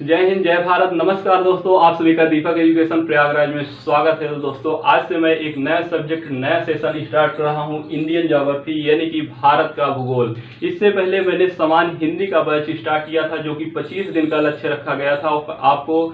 जय हिंद, जय भारत। नमस्कार दोस्तों, आप सभी का दीपक एजुकेशन प्रयागराज में स्वागत है। दोस्तों, आज से मैं एक नया सब्जेक्ट, नया सेशन स्टार्ट कर रहा हूं, इंडियन ज्योग्राफी यानी कि भारत का भूगोल। इससे पहले मैंने सामान्य हिंदी का बैच स्टार्ट किया था, जो कि 25 दिन का लक्ष्य रखा गया था और आपको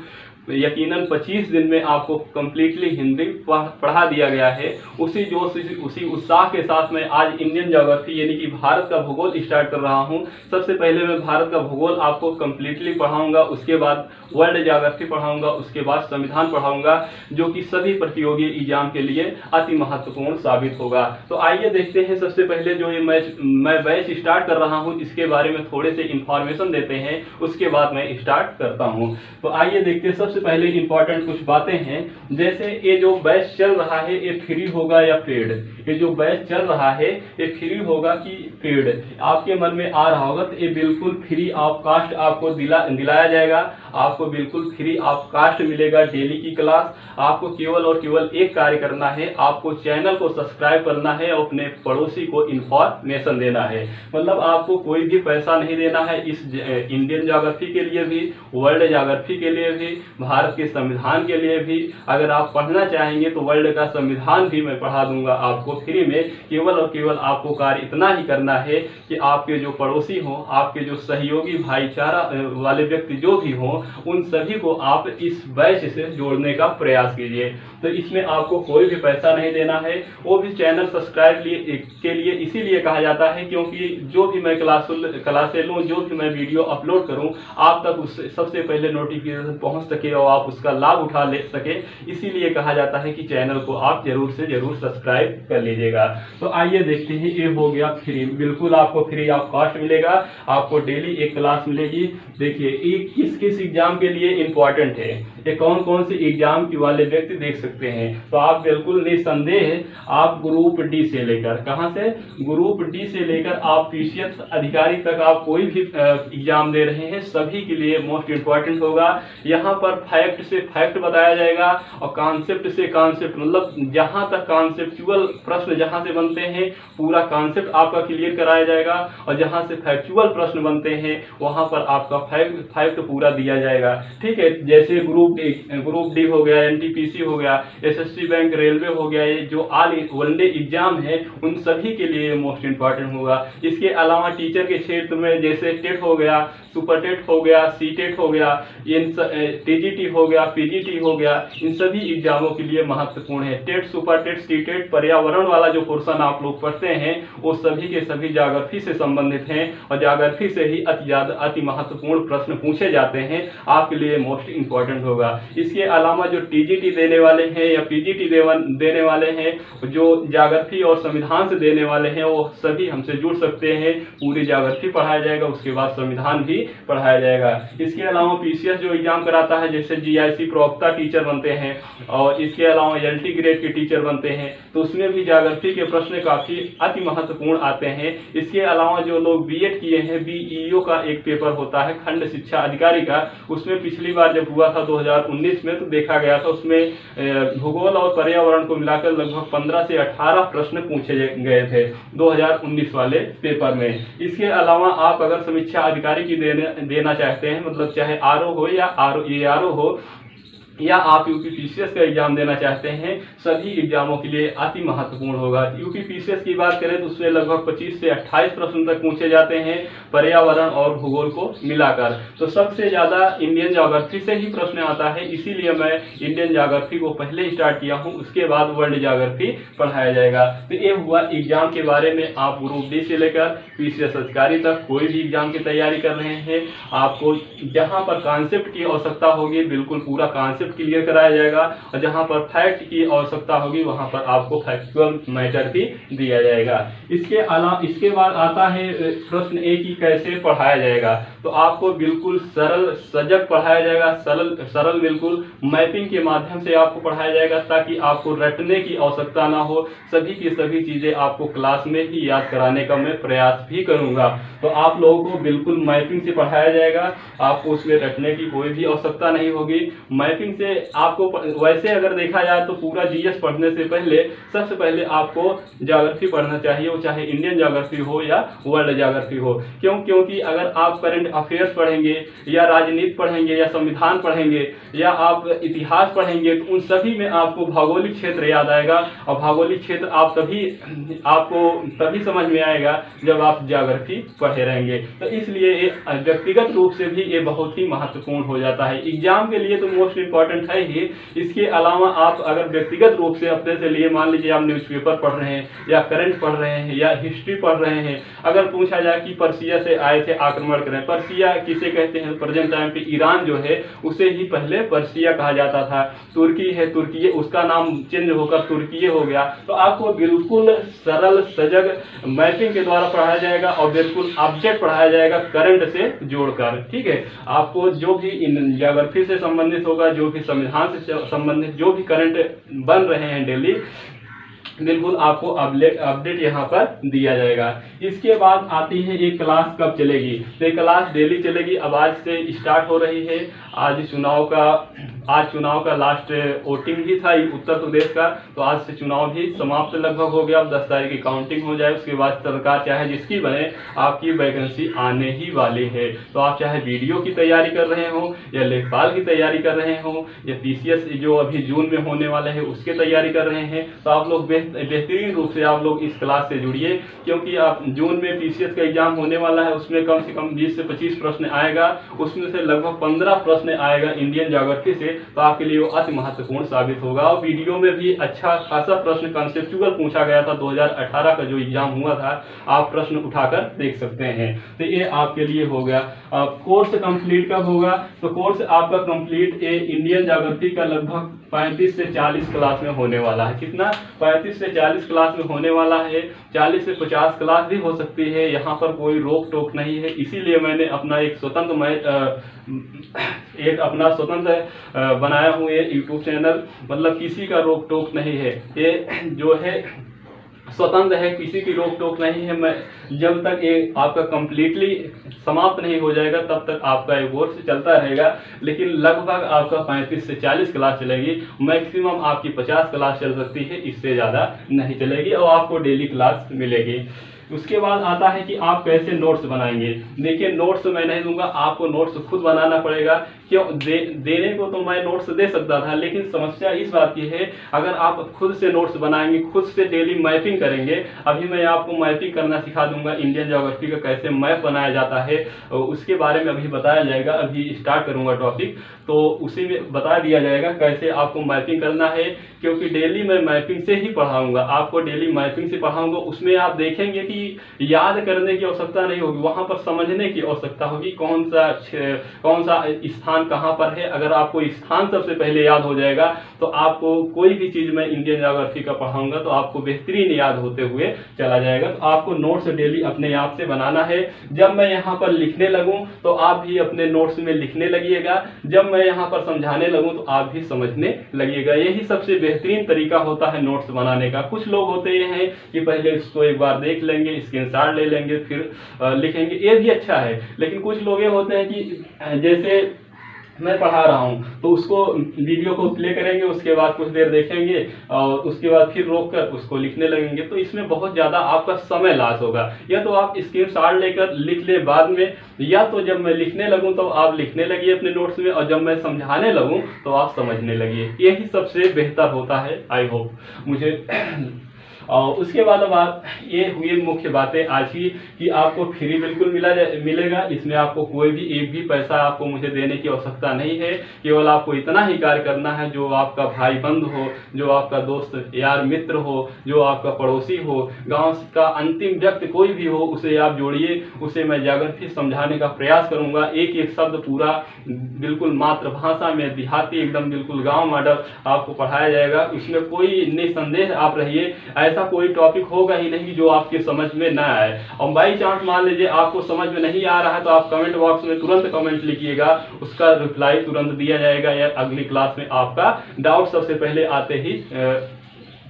यकीनन 25 दिन में आपको कंप्लीटली हिंदी पढ़ा दिया गया है। उसी जोश, उसी उत्साह के साथ मैं आज इंडियन ज्योग्राफी यानी कि भारत का भूगोल स्टार्ट कर रहा हूं। सबसे पहले मैं भारत का भूगोल आपको कंप्लीटली पढ़ाऊंगा, उसके बाद वर्ल्ड ज्योग्राफी पढ़ाऊंगा, उसके बाद संविधान पढ़ाऊंगा, जो कि सभी प्रतियोगी एग्जाम के लिए अति महत्वपूर्ण साबित होगा। तो आइए देखते हैं। सबसे पहले जो ये मैं बैच स्टार्ट कर रहा हूं, इसके बारे में थोड़े से इंफॉर्मेशन देते हैं, उसके बाद मैं स्टार्ट करता हूं। तो आइए देखते हैं। सबसे पहले इंपॉर्टेंट कुछ बातें हैं, जैसे ये जो बैच चल रहा है ये फ्री होगा या पेड। ये जो बैच चल रहा है ये फ्री होगा कि पेड, आपके मन में आ रहा होगा। तो ये बिल्कुल फ्री ऑफ कास्ट आपको दिलाया जाएगा। आपको बिल्कुल फ्री ऑफ कास्ट मिलेगा डेली की क्लास। आपको केवल और केवल एक कार्य करना है, आपको चैनल को सब्सक्राइब करना है और अपने पड़ोसी को इंफॉर्मेशन देना है। मतलब आपको कोई भी पैसा नहीं देना है। इस इंडियन ज्योग्राफी के लिए भी, वर्ल्ड ज्योग्राफी के लिए भी, भारत के संविधान के लिए भी, अगर आप पढ़ना चाहेंगे तो वर्ल्ड का संविधान भी मैं पढ़ा दूंगा आपको फ्री में। केवल और केवल आपको कार्य इतना ही करना है कि आपके जो पड़ोसी हों, आपके जो सहयोगी भाईचारा वाले व्यक्ति जो भी हों, उन सभी को आप इस बैच से जोड़ने का प्रयास कीजिए। तो इसमें आपको कोई भी पैसा नहीं देना है। वो भी चैनल सब्सक्राइब के लिए इसीलिए कहा जाता है क्योंकि जो भी मैं क्लासें लूँ, जो भी मैं वीडियो अपलोड करूँ, आप तक उससे सबसे पहले नोटिफिकेशन पहुँच सके और आप उसका लाभ उठा ले सके। इसीलिए कहा जाता है कि चैनल को आप जरूर से जरूर सब्सक्राइब कर लीजिएगा। तो आइए देखते हैं। ये हो गया फ्री, बिल्कुल आपको फ्री ऑफ कॉस्ट मिलेगा। आपको डेली एक क्लास मिलेगी। देखिए ये किस किस एग्जाम के लिए इंपॉर्टेंट है, ये कौन कौन से एग्जाम के वाले व्यक्ति देख सकते हैं। तो आप बिल्कुल निसंदेह आप ग्रुप डी से लेकर, कहां से, ग्रुप डी से लेकर आप पीसीएस अधिकारी तक आप कोई भी एग्जाम दे रहे हैं, सभी के लिए मोस्ट इंपॉर्टेंट होगा। यहाँ पर फैक्ट से फैक्ट बताया जाएगा और कॉन्सेप्ट से कॉन्सेप्ट, मतलब जहां तक कॉन्सेप्चुअल प्रश्न जहां से बनते हैं पूरा कॉन्सेप्ट आपका क्लियर कराया जाएगा, और जहां से फैक्चुअल प्रश्न बनते हैं वहां पर आपका फैक्ट पूरा दिया जाएगा। ठीक है, जैसे ग्रुप डी हो गया, एनटीपीसी हो गया, एसएससी बैंक, रेलवे हो गया, ये जो ऑल वनडे एग्जाम है उन सभी के लिए मोस्ट इंपॉर्टेंट होगा। इसके अलावा टीचर के क्षेत्र में जैसे टेट हो गया, सुपर टेट हो गया, सी टेट हो गया, टीजीटी हो गया, पीजीटी हो गया, इन सभी एग्जामों के लिए महत्वपूर्ण है। TET, super TET, C TET, पर्यावरण वाला जो पोर्शन आप लोग पढ़ते हैं वो सभी के सभी ज्योग्राफी से संबंधित हैं और ज्योग्राफी से ही अति महत्वपूर्ण प्रश्न पूछे जाते हैं, आपके लिए मोस्ट इंपॉर्टेंट होगा। इसके अलावा जो टीजीटी देने वाले हैं या पीजीटी देने वाले हैं, जो ज्योग्राफी और संविधान से देने वाले हैं, वो सभी हमसे जुड़ सकते हैं। पूरी ज्योग्राफी पढ़ाया जाएगा, उसके बाद संविधान भी पढ़ाया जाएगा। इसके अलावा पीसीएस जो एग्जाम कराता है, जैसे जीआईसी प्रवक्ता टीचर बनते हैं और इसके अलावा एलटी ग्रेड के टीचर बनते हैं, तो उसमें भी ज्योग्राफी के प्रश्न काफी अति महत्वपूर्ण आते हैं। इसके अलावा जो लोग बीएड किए हैं, बीईओ का एक पेपर होता है खंड शिक्षा अधिकारी का, उसमें पिछली बार जब हुआ था 2019 में, तो देखा गया था उसमें भूगोल और पर्यावरण को मिलाकर लगभग 15 से 18 प्रश्न पूछे गए थे 2019 वाले पेपर में। इसके अलावा आप अगर समीक्षा अधिकारी की देना चाहते हैं, मतलब चाहे आरओ हो या आरओ हो, या आप यूपीपीसीएस का एग्जाम देना चाहते हैं, सभी एग्जामों के लिए अति महत्वपूर्ण होगा। यूपीपीसीएस की बात करें तो उसमें लगभग 25 से 28 प्रश्न तक पूछे जाते हैं पर्यावरण और भूगोल को मिलाकर। तो सबसे ज्यादा इंडियन ज्योग्राफी से ही प्रश्न आता है, इसीलिए मैं इंडियन ज्योग्राफी को पहले स्टार्ट किया हूं, उसके बाद वर्ल्ड ज्योग्राफी पढ़ाया जाएगा। तो ये हुआ एग्जाम के बारे में। आप ग्रुप डी से लेकर पीसीएस अधिकारी तक कोई भी एग्जाम की तैयारी कर रहे हैं, आपको जहां पर कॉन्सेप्ट की आवश्यकता होगी बिल्कुल पूरा कॉन्सेप्ट क्लियर कराया जाएगा, और जहां पर फैक्ट की आवश्यकता होगी वहां पर आपको फैक्चुअल मैटर भी दिया जाएगा। इसके बाद आता है प्रश्न ए की कैसे पढ़ाया जाएगा। तो आपको बिल्कुल सरल सजग पढ़ाया जाएगा, सरल बिल्कुल मैपिंग के माध्यम से आपको पढ़ाया जाएगा, ताकि आपको रटने की आवश्यकता ना हो। सभी की सभी चीजें आपको क्लास में ही याद कराने का मैं प्रयास भी करूंगा। तो आप लोगों को बिल्कुल मैपिंग से पढ़ाया जाएगा, आपको उसमें रटने की कोई भी आवश्यकता नहीं होगी। मैपिंग से आपको, वैसे अगर देखा जाए तो पूरा जीएस पढ़ने से पहले सबसे पहले आपको ज्योग्राफी पढ़ना चाहिए, वो चाहे इंडियन ज्योग्राफी हो या वर्ल्ड ज्योग्राफी हो। क्योंकि अगर आप करंट अफेयर्स पढ़ेंगे या राजनीति पढ़ेंगे या संविधान पढ़ेंगे या आप इतिहास पढ़ेंगे तो उन सभी में आपको भौगोलिक क्षेत्र याद आएगा। और भौगोलिक क्षेत्र आपको तभी समझ में आएगा जब आप ज्योग्राफी पढ़े रहेंगे। तो इसलिए ये व्यक्तिगत रूप से भी ये बहुत ही महत्वपूर्ण हो जाता है। एग्जाम के लिए तो मोस्ट इंपॉर्टेंट है ही, इसके अलावा आप अगर व्यक्तिगत रूप से अपने से लिए, मान लीजिए आप न्यूज़पेपर पढ़ रहे हैं या करंट पढ़ रहे हैं या हिस्ट्री पढ़ रहे हैं, अगर पूछा जाए कि पर्सिया से आए थे आक्रमण करें, पर्सिया किसे कहते हैं, प्रेजेंट टाइम पे ईरान जो है उसे ही पहले पर्सिया कहा जाता था। तुर्की है, तुर्की, उसका नाम चेंज होकर तुर्की हो गया। तो आपको बिल्कुल सरल सजग मैपिंग के द्वारा पढ़ाया जाएगा और बिल्कुल अपडेट पढ़ाया जाएगा करंट से जोड़कर। ठीक है, आपको जो भी ज्योग्राफी से संबंधित होगा, जो भी संविधान से संबंधित जो भी करंट बन रहे हैं डेली, बिल्कुल आपको अपडेट यहाँ पर दिया जाएगा। इसके बाद आती है ये क्लास कब चलेगी। तो ये क्लास डेली चलेगी। अब आज से स्टार्ट हो रही है। आज चुनाव का लास्ट वोटिंग भी था उत्तर प्रदेश का, तो आज से चुनाव भी समाप्त लगभग हो गया। अब 10 तारीख की काउंटिंग हो जाए, उसके बाद सरकार चाहे जिसकी बने, आपकी वैकेंसी आने ही वाली है। तो आप चाहे वीडियो की तैयारी कर रहे हो या लेखपाल की तैयारी कर रहे हो या PCS जो अभी जून में होने वाले हैं उसकी तैयारी कर रहे हैं, तो आप लोग बेहतरीन रूप से आप लोग इस क्लास से जुड़िए। क्योंकि आप जून में PCS का एग्जाम होने वाला है, उसमें कम से कम 20 से 25 प्रश्न आएगा, उसमें से लगभग 15 प्रश्न आएगा इंडियन ज्योग्राफी से। तो आपके लिए वो अति महत्वपूर्ण साबित होगा। और वीडियो में भी अच्छा खासा प्रश्न कंसेप्चुअल पूछा गया था। 2018 का जो एग्जाम हुआ था, आप प्रश्न उठाकर देख सकते हैं। तो ये आपके लिए हो गया। कोर्स कंप्लीट कब होगा, तो कोर्स आपका कंप्लीट इंडियन ज्योग्राफी का लगभग 35 से 40 क्लास में होने वाला है। कितना, 35 से 40 क्लास में होने वाला है। 40 से 50 क्लास भी हो सकती है, यहाँ पर कोई रोक टोक नहीं है। इसीलिए मैंने अपना एक स्वतंत्र बनाया हूँ ये यूट्यूब चैनल। मतलब किसी का रोक टोक नहीं है, ये जो है स्वतंत्र है, किसी की रोक टोक नहीं है। मैं जब तक ये आपका कंप्लीटली समाप्त नहीं हो जाएगा तब तक आपका ये कोर्स चलता रहेगा। लेकिन लगभग आपका 35 से 40 क्लास चलेगी, मैक्सिमम आपकी 50 क्लास चल सकती है, इससे ज़्यादा नहीं चलेगी और आपको डेली क्लास मिलेगी। उसके बाद आता है कि आप कैसे नोट्स बनाएंगे। देखिए, नोट्स मैं नहीं दूंगा, आपको नोट्स खुद बनाना पड़ेगा। क्यों, देने को तो मैं नोट्स दे सकता था, लेकिन समस्या इस बात की है, अगर आप खुद से नोट्स बनाएंगे, खुद से डेली मैपिंग करेंगे। अभी मैं आपको मैपिंग करना सिखा दूंगा, इंडियन ज्योग्राफी का कैसे मैप बनाया जाता है उसके बारे में अभी बताया जाएगा। अभी स्टार्ट करूंगा टॉपिक, तो उसी में बता दिया जाएगा कैसे आपको मैपिंग करना है। क्योंकि डेली मैं मैपिंग से ही पढ़ाऊंगा, आपको डेली मैपिंग से पढ़ाऊंगा। उसमें आप देखेंगे कि याद करने की आवश्यकता नहीं होगी, वहां पर समझने की आवश्यकता होगी, कौन सा स्थान कहां पर है। अगर आपको स्थान सबसे पहले याद हो जाएगा तो आपको कोई भी चीज मैं इंडियन ज्योग्राफी का पढ़ाऊंगा तो आपको बेहतरीन याद होते हुए चला जाएगा। तो आपको नोट्स डेली अपने आप से बनाना है। जब मैं यहाँ पर लिखने लगूं तो आप भी अपने नोट्स में लिखने लगिएगा, जब मैं यहाँ पर समझाने लगूं तो आप भी समझने लगिएगा। यही सबसे बेहतरीन तरीका होता है नोट्स बनाने का। कुछ लोग होते हैं कि पहले इसको एक बार देख लेंगे, स्क्रीनशॉट ले लेंगे, फिर लिखेंगे, ये भी अच्छा है। लेकिन कुछ लोग ये होते हैं कि जैसे मैं पढ़ा रहा हूँ तो उसको वीडियो को प्ले करेंगे, उसके बाद कुछ देर देखेंगे और उसके बाद फिर रोक कर उसको लिखने लगेंगे, तो इसमें बहुत ज़्यादा आपका समय लॉस होगा। या तो आप स्क्रीनशॉट लेकर लिख ले बाद में, या तो जब मैं लिखने लगूँ तो आप लिखने लगिए अपने नोट्स में, और जब मैं समझाने लगूँ तो आप समझने लगिए। यही सबसे बेहतर होता है। आई होप मुझे और उसके बाद अब आप ये हुई मुख्य बातें आज की कि आपको फ्री बिल्कुल मिलेगा। इसमें आपको कोई भी एक भी पैसा आपको मुझे देने की आवश्यकता नहीं है। केवल आपको इतना ही कार्य करना है, जो आपका भाई बंद हो, जो आपका दोस्त यार मित्र हो, जो आपका पड़ोसी हो, गांव का अंतिम व्यक्ति कोई भी हो, उसे आप जोड़िए। उसे मैं ज्योग्राफी समझाने का प्रयास करूंगा। एक एक शब्द पूरा बिल्कुल मातृभाषा में, देहाती एकदम बिल्कुल गाँव मॉडल आपको पढ़ाया जाएगा। उसमें कोई निसंदेह आप रहिए, ऐसा कोई टॉपिक होगा ही नहीं जो आपके समझ में ना आए। और बाई चांस मान लीजिए आपको समझ में नहीं आ रहा है तो आप कमेंट बॉक्स में तुरंत कमेंट लिखिएगा, उसका रिप्लाई तुरंत दिया जाएगा, या अगली क्लास में आपका डाउट सबसे पहले आते ही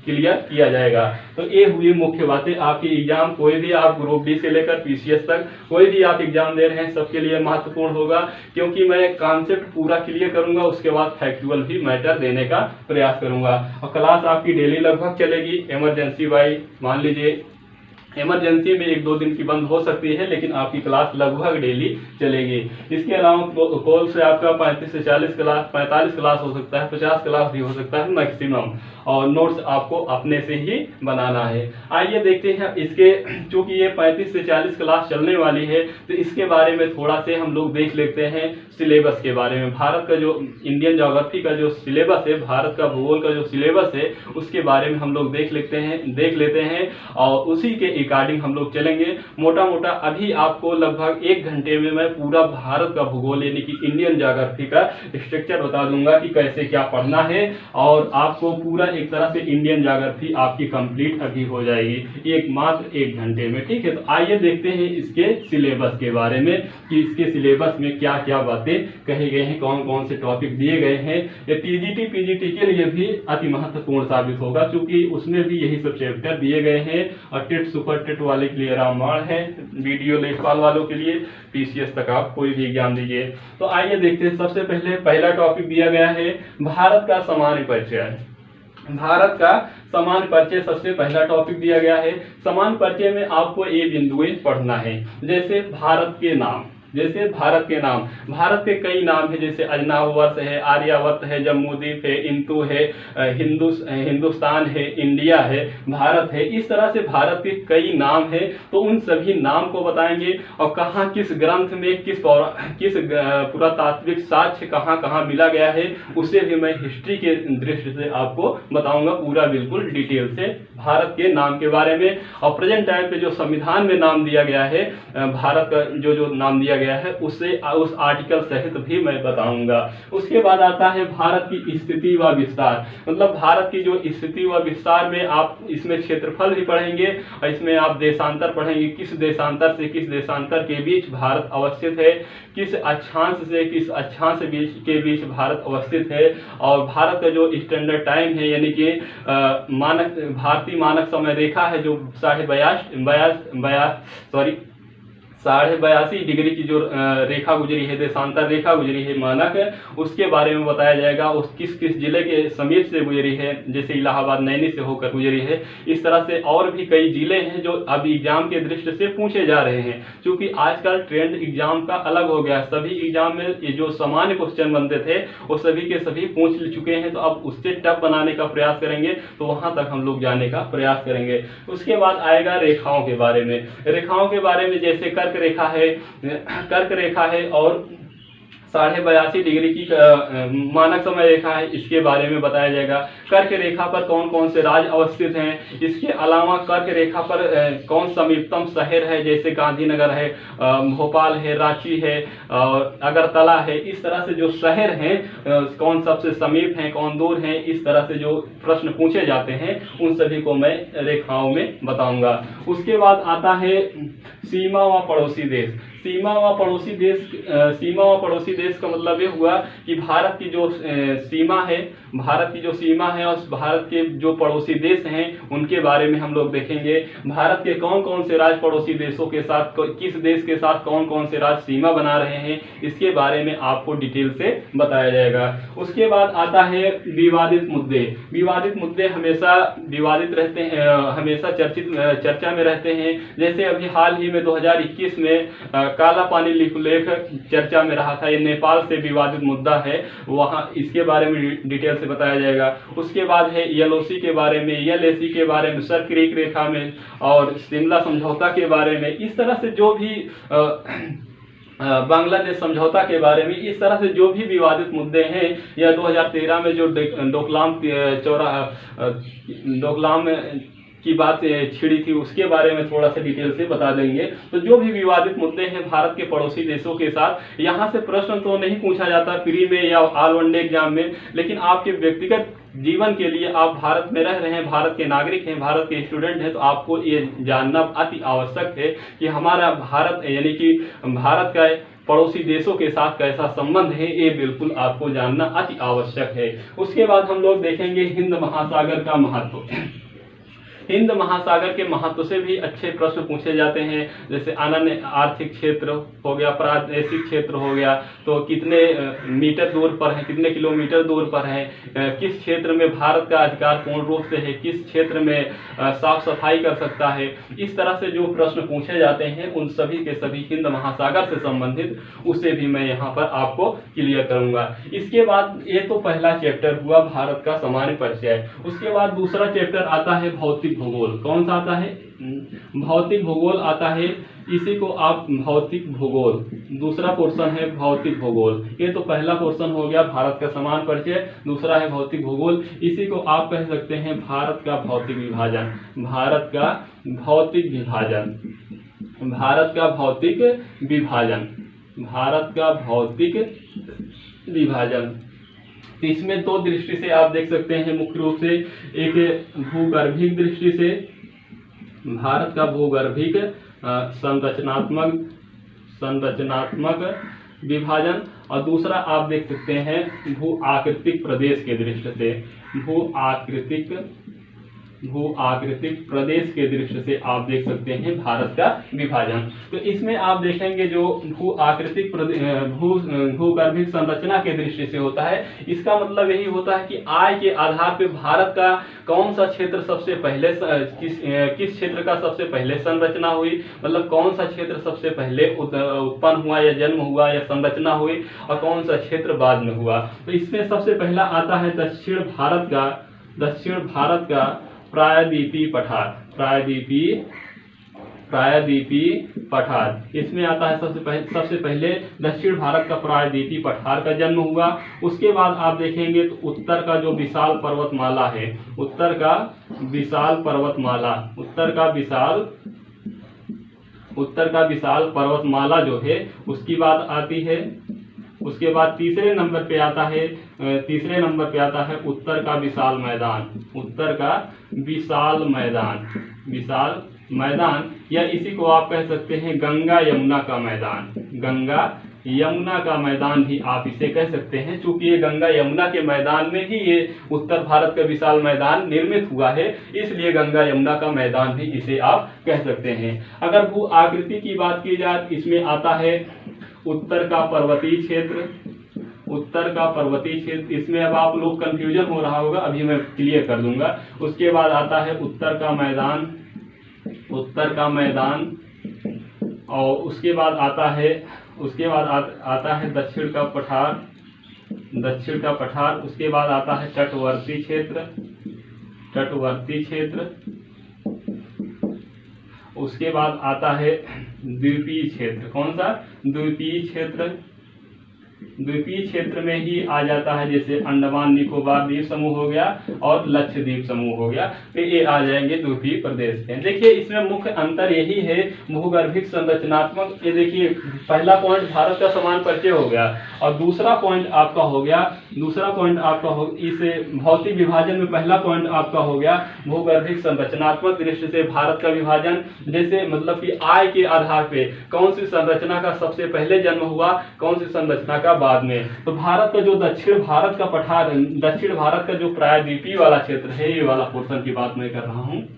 क्लियर किया जाएगा। तो ये हुई मुख्य बातें। आपकी एग्जाम कोई भी, आप ग्रुप डी से लेकर PCS तक कोई भी आप एग्जाम दे रहे हैं, सबके लिए महत्वपूर्ण होगा। क्योंकि मैं कॉन्सेप्ट पूरा क्लियर करूंगा, उसके बाद फैक्चुअल भी मैटर देने का प्रयास करूंगा। और क्लास आपकी डेली लगभग चलेगी। इमरजेंसी वाई मान लीजिए इमरजेंसी में 1-2 दिन की बंद हो सकती है, लेकिन आपकी क्लास लगभग डेली चलेगी। इसके अलावा कॉल से आपका 35 से 40 क्लास, 45 क्लास हो सकता है, 50 क्लास भी हो सकता है मैक्सिमम, और नोट्स आपको अपने से ही बनाना है। आइए देखते हैं इसके, चूंकि ये 35 से 40 क्लास चलने वाली है, तो इसके बारे में थोड़ा से हम लोग देख लेते हैं सिलेबस के बारे में। भारत का जो इंडियन ज्योग्राफी का जो सिलेबस है, भारत का भूगोल का जो सिलेबस है, उसके बारे में हम लोग देख लेते हैं और उसी के अकॉर्डिंग हम लोग चलेंगे। मोटा मोटा अभी आपको लगभग 1 घंटे में मैं पूरा भारत का भूगोल यानी कि इंडियन ज्योग्राफी का स्ट्रक्चर बता दूंगा कि कैसे क्या पढ़ना है, और आपको पूरा एक तरह से इंडियन ज्योग्राफी आपकी कंप्लीट अभी हो जाएगी मात्र 1 घंटे में। ठीक है, तो आइए देखते हैं इसके सिलेबस के बारे में कि इसके सिलेबस में क्या क्या बातें कही गई हैं, कौन कौन से टॉपिक दिए गए हैं। ये टीजीटी पीजीटी के लिए भी अति महत्वपूर्ण साबित होगा, क्योंकि उसमें भी यही सब चैप्टर दिए गए हैं, और टेट सुपर टेट वाले के लिए रामबाण है, वीडियो लेखपाल वालों के लिए पीसीएस तक आप कोई भी एग्जाम दीजिए। तो आइए देखते हैं, सबसे पहले पहला टॉपिक दिया गया है भारत का सामान्य परिचय। भारत का सामान्य परिचय सबसे पहला टॉपिक दिया गया है। सामान्य परिचय में आपको ये बिंदुएं पढ़ना है, जैसे भारत के नाम, जैसे भारत के नाम, भारत के कई नाम है, जैसे अजनावर्त है, आर्यावर्त है, जम्बूद्वीप है, इंतु है, हिंदुस्तान है, इंडिया है, भारत है। इस तरह से भारत के कई नाम है, तो उन सभी नाम को बताएंगे, और कहाँ किस ग्रंथ में किस पुरातात्विक साक्ष्य कहाँ कहाँ मिला गया है, उसे भी मैं हिस्ट्री के दृष्टि से आपको बताऊंगा पूरा बिल्कुल डिटेल से भारत के नाम के बारे में। और प्रेजेंट टाइम पे जो संविधान में नाम दिया गया है, भारत का जो नाम दिया गया है, उससे उस आर्टिकल सहित भी मैं बताऊंगा। उसके बाद आता है भारत की स्थिति व विस्तार, मतलब भारत की जो स्थिति व विस्तार में आप इसमें क्षेत्रफल भी पढ़ेंगे, और इसमें आप देशांतर पढ़ेंगे, किस देशांतर से किस देशांतर के बीच भारत अवस्थित है, किस अक्षांश से किस अक्षांश के बीच भारत अवस्थित है, और भारत का जो स्टैंडर्ड टाइम है यानी कि भारतीय मानक समय रेखा है, जो 82.82 डिग्री की जो रेखा गुजरी है, देशांतर रेखा गुजरी है मानक, उसके बारे में बताया जाएगा। उस किस किस जिले के समीप से गुजरी है, जैसे इलाहाबाद नैनी से होकर गुजरी है। इस तरह से और भी कई जिले हैं जो अब एग्जाम के दृष्टि से पूछे जा रहे हैं, क्योंकि आजकल ट्रेंड एग्जाम का अलग हो गया। सभी एग्जाम में ये जो सामान्य क्वेश्चन बनते थे वो सभी के सभी पूछ चुके हैं, तो अब उससे टफ बनाने का प्रयास करेंगे, तो वहां तक हम लोग जाने का प्रयास करेंगे। उसके बाद आएगा रेखाओं के बारे में। रेखाओं के बारे में जैसे कर्क रेखा है और 82.5 डिग्री की मानक समय रेखा है, इसके बारे में बताया जाएगा। कर्क रेखा पर कौन कौन से राज्य अवस्थित हैं, इसके अलावा कर्क रेखा पर कौन समीपतम शहर है, जैसे गांधीनगर है, भोपाल है, रांची है, अगरतला है। इस तरह से जो शहर हैं कौन सबसे समीप हैं, कौन दूर हैं, इस तरह से जो प्रश्न पूछे जाते हैं उन सभी को मैं रेखाओं में बताऊंगा। उसके बाद आता है सीमा व पड़ोसी देश। सीमा व पड़ोसी देश का मतलब ये हुआ कि भारत की जो सीमा है और भारत के जो पड़ोसी देश हैं उनके बारे में हम लोग देखेंगे। भारत के कौन कौन से राज्य पड़ोसी देशों के साथ, किस देश के साथ कौन कौन से राज्य सीमा बना रहे हैं, इसके बारे में आपको डिटेल से बताया जाएगा। उसके बाद आता है विवादित मुद्दे। विवादित मुद्दे हमेशा विवादित रहते हैं, हमेशा चर्चा में रहते हैं। जैसे अभी हाल ही में 2021 में काला पानी लिपुलेख चर्चा में रहा था, ये नेपाल से विवादित मुद्दा है, वहां इसके बारे में डिटेल से बताया जाएगा। उसके बाद है एलओसी के बारे में, एलएसी के बारे में, सर क्रीक रेखा में और शिमला समझौता के बारे में। इस तरह से जो भी बांग्लादेश समझौता के बारे में, इस तरह से जो भी विवादित मुद्दे हैं, या 2013 में जो डोकलाम की बात छिड़ी थी, उसके बारे में थोड़ा सा डिटेल से बता देंगे। तो जो भी विवादित मुद्दे हैं भारत के पड़ोसी देशों के साथ, यहाँ से प्रश्न तो नहीं पूछा जाता प्री में या ऑल वनडे एग्जाम में, लेकिन आपके व्यक्तिगत जीवन के लिए आप भारत में रह रहे हैं, भारत के नागरिक हैं, भारत के स्टूडेंट हैं, तो आपको ये जानना अति आवश्यक है कि हमारा भारत यानी कि भारत का पड़ोसी देशों के साथ कैसा संबंध है, ये बिल्कुल आपको जानना अति आवश्यक है। उसके बाद हम लोग देखेंगे हिंद महासागर का महत्व। हिंद महासागर के महत्व से भी अच्छे प्रश्न पूछे जाते हैं, जैसे अनन्य आर्थिक क्षेत्र हो गया, प्रादेशिक क्षेत्र हो गया, तो कितने मीटर दूर पर है, कितने किलोमीटर दूर पर है, किस क्षेत्र में भारत का अधिकार पूर्ण रूप से है, किस क्षेत्र में साफ सफाई कर सकता है। इस तरह से जो प्रश्न पूछे जाते हैं उन सभी के सभी हिंद महासागर से संबंधित, उसे भी मैं यहाँ पर आपको क्लियर करूंगा। इसके बाद ये तो पहला चैप्टर हुआ भारत का सामान्य परिचय। उसके बाद दूसरा चैप्टर आता है भौतिक भूगोल। कौन सा आता है? भौतिक भूगोल आता है। इसी को आप भौतिक भूगोल, दूसरा पोर्शन है भौतिक भूगोल। ये तो पहला पोर्शन हो गया भारत का सामान्य परिचय, दूसरा है भौतिक भूगोल। इसी को आप कह सकते हैं भारत का भौतिक विभाजन। भारत का भौतिक विभाजन, भारत का भौतिक विभाजन, भारत का भौतिक विभाजन। इसमें दो दृष्टि से आप देख सकते हैं, मुख्य रूप से एक भूगर्भिक दृष्टि से, भारत का भूगर्भिक संरचनात्मक विभाजन, और दूसरा आप देख सकते हैं भू आकृतिक प्रदेश के दृष्टि से, भू आकृतिक प्रदेश के दृष्टि से आप देख सकते हैं भारत का विभाजन। तो इसमें आप देखेंगे जो भू आकृतिक भूगर्भिक संरचना के दृष्टि से होता है, इसका मतलब यही होता है कि आय के आधार पर भारत का कौन सा क्षेत्र सबसे पहले, किस क्षेत्र का सबसे पहले संरचना हुई, मतलब कौन सा क्षेत्र सबसे पहले उत्पन्न हुआ या जन्म हुआ या संरचना हुई, और कौन सा क्षेत्र बाद में हुआ। तो इसमें सबसे पहला आता है दक्षिण भारत का प्रायद्वीपीय पठार, प्रायद्वीपीय पठार। इसमें आता है सबसे पहले दक्षिण भारत का प्रायद्वीपीय पठार का जन्म हुआ। उसके बाद आप देखेंगे तो उत्तर का जो विशाल पर्वतमाला है, उत्तर का विशाल पर्वतमाला जो है उसकी बात आती है। उसके बाद तीसरे नंबर पे आता है उत्तर का विशाल मैदान, या इसी को आप कह सकते हैं गंगा यमुना का मैदान भी आप इसे कह सकते हैं। चूंकि ये गंगा यमुना के मैदान में ही ये उत्तर भारत का विशाल मैदान निर्मित हुआ है, इसलिए गंगा यमुना का मैदान भी इसे आप कह सकते हैं। अगर भू आकृति की बात की जाए, इसमें आता है उत्तर का पर्वतीय क्षेत्र, इसमें अब आप लोग कंफ्यूजन हो रहा होगा, अभी मैं क्लियर कर दूंगा। उसके बाद आता है उत्तर का और उसके बाद आता है दक्षिण का पठार। उसके बाद आता है तटवर्ती क्षेत्र। उसके बाद आता है द्वीपीय क्षेत्र। कौन सा? द्वीपीय क्षेत्र में ही आ जाता है, जैसे अंडमान निकोबार द्वीप समूह हो गया और लक्षद्वीप समूह हो गया, तो ये आ जाएंगे द्वीपीय प्रदेश के। देखिए इसमें मुख्य अंतर यही है भूगर्भिक संरचनात्मक। ये देखिए पहला पॉइंट भारत का समान परिचय हो गया, और दूसरा पॉइंट आपका हो गया इस भौतिक विभाजन में पहला पॉइंट आपका हो गया भूगर्भिक संरचनात्मक दृष्टि से भारत का विभाजन। जैसे मतलब कि आय के आधार पे कौन सी संरचना का सबसे पहले जन्म हुआ, कौन सी संरचना का बाद में। तो भारत का जो दक्षिण भारत का जो प्रायद्वीपीय वाला क्षेत्र है, ये वाला पोर्शन की बात मैं कर रहा हूँ,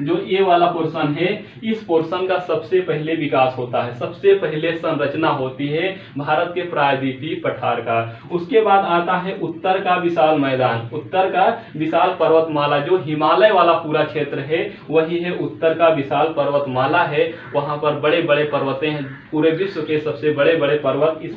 जो ये वाला पोर्शन है, इस पोर्शन का सबसे पहले विकास होता है, सबसे पहले संरचना होती है भारत के प्रायद्वीपीय पठार का। उसके बाद आता है उत्तर का विशाल मैदान, उत्तर का विशाल पर्वतमाला, जो हिमालय वाला पूरा क्षेत्र है वही है उत्तर का विशाल पर्वतमाला है। वहां पर बड़े बड़े पर्वतें हैं, पूरे विश्व के सबसे बड़े बड़े पर्वत इस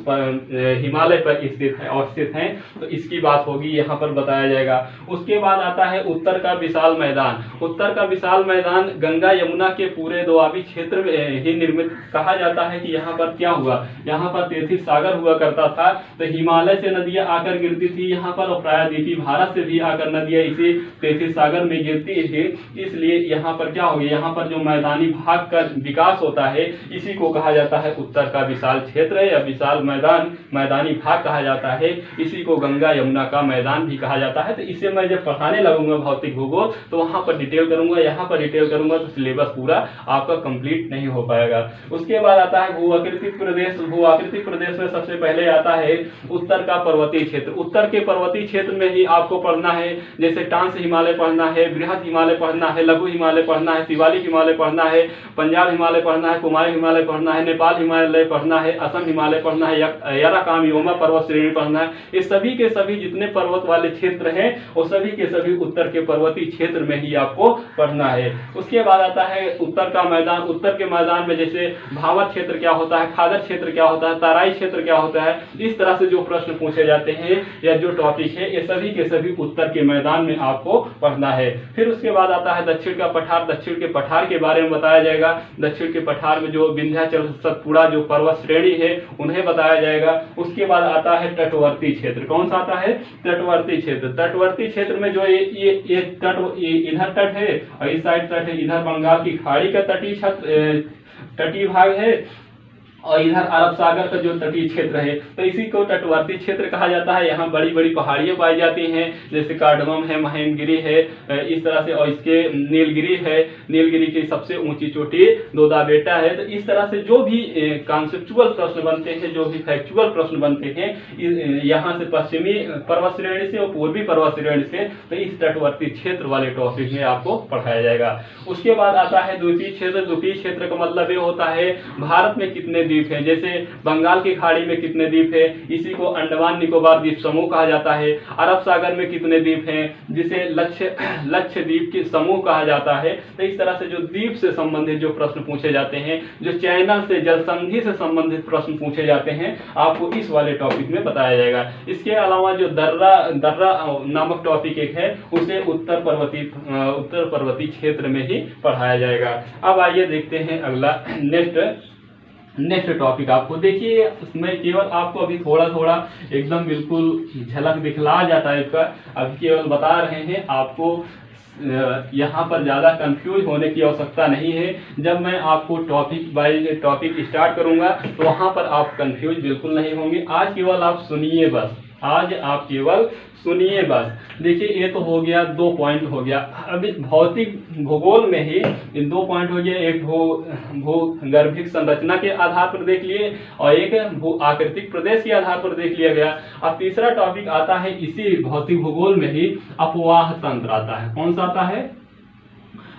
हिमालय पर स्थित हैं, तो इसकी बात होगी, यहाँ पर बताया जाएगा। उसके बाद आता है उत्तर का विशाल मैदान। उत्तर का विशाल मैदान गंगा यमुना के पूरे दोआबी क्षेत्र में ही निर्मित कहा जाता है कि यहाँ पर क्या हुआ, यहाँ पर तैथिस सागर हुआ करता था, तो हिमालय से नदियां आकर गिरती थी यहाँ पर, और प्रायद्वीपीय भारत से भी आकर नदियां इसी तैथिस सागर में गिरती थी। इसलिए यहाँ पर क्या हो गया, यहाँ पर जो मैदानी भाग का विकास होता है इसी को कहा जाता है उत्तर का विशाल क्षेत्र या विशाल मैदानी भाग कहा जाता है। इसी को गंगा यमुना का मैदान भी कहा जाता है। तो इसे मैं जब पढ़ाने लगूंगा भौतिक भूगोल तो वहां पर डिटेल करूंगा। यहाँ पर पर डिटेल करूंगा तो सिलेबस पूरा आपका कंप्लीट नहीं हो पाएगा। उसके बाद आता है भूआकृतिक प्रदेश। भूआकृतिक प्रदेश में सबसे पहले आता है उत्तर का पर्वतीय क्षेत्र। उत्तर के पर्वतीय क्षेत्र में ही आपको पढ़ना है, जैसे टांस हिमालय पढ़ना है, बृहद हिमालय पढ़ना है, लघु हिमालय पढ़ना है, शिवालिक हिमालय पढ़ना है, पंजाब हिमालय पढ़ना है, कुमायूं हिमालय पढ़ना है, नेपाल हिमालय पढ़ना है, असम हिमालय पढ़ना है, याराकाम-योमा पर्वत श्रेणी पढ़ना है। ये सभी के सभी जितने पर्वत वाले क्षेत्र हैं वो सभी के सभी उत्तर के पर्वतीय क्षेत्र में ही आपको पढ़ना है। उसके बाद आता है उत्तर का मैदान। उत्तर के मैदान में जैसे भावर क्षेत्र क्या होता है, खादर क्षेत्र क्या होता है, तराई क्षेत्र क्या होता है, इस तरह से जो प्रश्न पूछे जाते हैं या जो टॉपिक है ये सभी के सभी उत्तर के मैदान में आपको पढ़ना है। फिर उसके बाद आता है दक्षिण का पठार। दक्षिण के पठार के बारे में बताया जाएगा। दक्षिण के पठार में जो विंध्याचल सतपुड़ा जो पर्वत श्रेणी है उन्हें बताया जाएगा। उसके बाद आता है तटवर्ती क्षेत्र। कौन सा आता है? तटवर्ती क्षेत्र। तटवर्ती क्षेत्र में जो ये तट इधर तट है और इस साइड तट है, इधर बंगाल की खाड़ी का तटीय भाग है और इधर अरब सागर का जो तटीय क्षेत्र है, तो इसी को तटवर्ती क्षेत्र कहा जाता है। यहाँ बड़ी बड़ी पहाड़ियाँ पाई जाती हैं, जैसे कार्डमम है, महेंद्रगिरी है, इस तरह से, और इसके नीलगिरी है, नीलगिरी की सबसे ऊंची चोटी दोदा बेटा है। तो इस तरह से जो भी कॉन्सेप्चुअल प्रश्न बनते हैं, जो भी फैक्चुअल प्रश्न बनते हैं, यहाँ से पश्चिमी पर्वत श्रेणी से और पूर्वी पर्वत श्रेणी से, तो इस तटवर्ती क्षेत्र वाले टॉपिक में आपको पढ़ाया जाएगा। उसके बाद आता है द्वीपीय क्षेत्र। द्वीपीय क्षेत्र का मतलब ये होता है भारत में कितने द्वीप हैं, जैसे बंगाल की खाड़ी में कितने द्वीप हैं, इसी को अंडमान निकोबार द्वीप समूह कहा जाता है। अरब सागर में कितने द्वीप हैं, जिसे लक्ष्य द्वीप के समूह कहा जाता है। तो इस तरह से जो द्वीप से संबंधित जो प्रश्न पूछे जाते हैं, जो चैनल से, जल संधि से संबंधित प्रश्न पूछे जाते हैं, आपको इस वाले टॉपिक में बताया जाएगा। इसके अलावा जो दर्रा नामक टॉपिक एक है, उसे उत्तर पर्वतीय क्षेत्र में ही पढ़ाया जाएगा। अब आइए देखते हैं अगला नेक्स्ट टॉपिक। आपको देखिए उसमें केवल आपको अभी थोड़ा थोड़ा एकदम बिल्कुल झलक दिखला जाता है इसका, अभी केवल बता रहे हैं आपको। यहाँ पर ज़्यादा कंफ्यूज होने की आवश्यकता नहीं है। जब मैं आपको टॉपिक बाय टॉपिक स्टार्ट करूँगा तो वहाँ पर आप कंफ्यूज बिल्कुल नहीं होंगे। आज केवल आप सुनिए बस, आज आप केवल सुनिए बस। देखिए ये तो हो गया, 2 पॉइंट हो गया। अभी भौतिक भूगोल में ही 2 पॉइंट हो गया। एक भूगर्भिक संरचना के आधार पर देख लिए और एक भू आकृतिक प्रदेश के आधार पर देख लिया गया। अब तीसरा टॉपिक आता है इसी भौतिक भूगोल में ही, अपवाह तंत्र आता है। कौन सा आता है?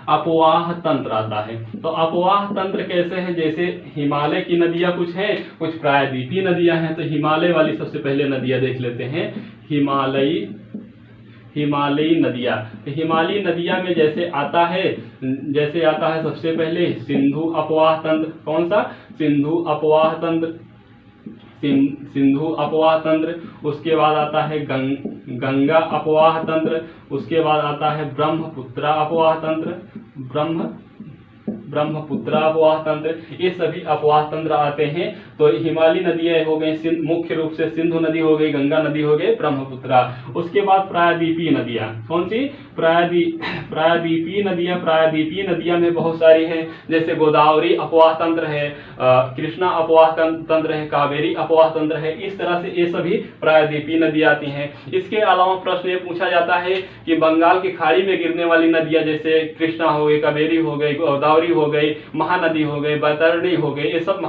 अपवाह तंत्र आता है। तो अपवाह तंत्र कैसे है? जैसे हिमालय की नदियां कुछ हैं, कुछ प्रायद्वीपीय नदियां हैं। तो हिमालय वाली सबसे पहले नदियां देख लेते हैं। हिमालयी नदियां। तो हिमालयी नदियां में जैसे आता है सबसे पहले सिंधु अपवाह तंत्र। कौन सा? सिंधु अपवाह तंत्र। उसके बाद आता है गंगा अपवाह तंत्र। उसके बाद आता है ब्रह्मपुत्रा अपवाह तंत्र। ब्रह्मपुत्रा अपवाह तंत्र। ये सभी अपवाह तंत्र आते हैं। तो हिमालयी नदियां हो गई, मुख्य रूप से सिंधु नदी हो गई, गंगा नदी हो गई, ब्रह्मपुत्रा। उसके बाद प्रायद्वीपीय नदियां। कौन सी? प्रायद्वीपीय नदियां में बहुत सारी हैं, जैसे गोदावरी अपवाह तंत्र है, कृष्णा अपवाह तंत्र है, कावेरी अपवाह तंत्र है। इस तरह से ये सभी प्रायद्वीपीय नदियां आती हैं। इसके अलावा प्रश्न ये पूछा जाता है कि बंगाल की खाड़ी में गिरने वाली नदियां, जैसे कृष्णा हो गई, कावेरी हो गई, गोदावरी हो गई, महानदी हो गई, बैतरणी हो गई, ये सब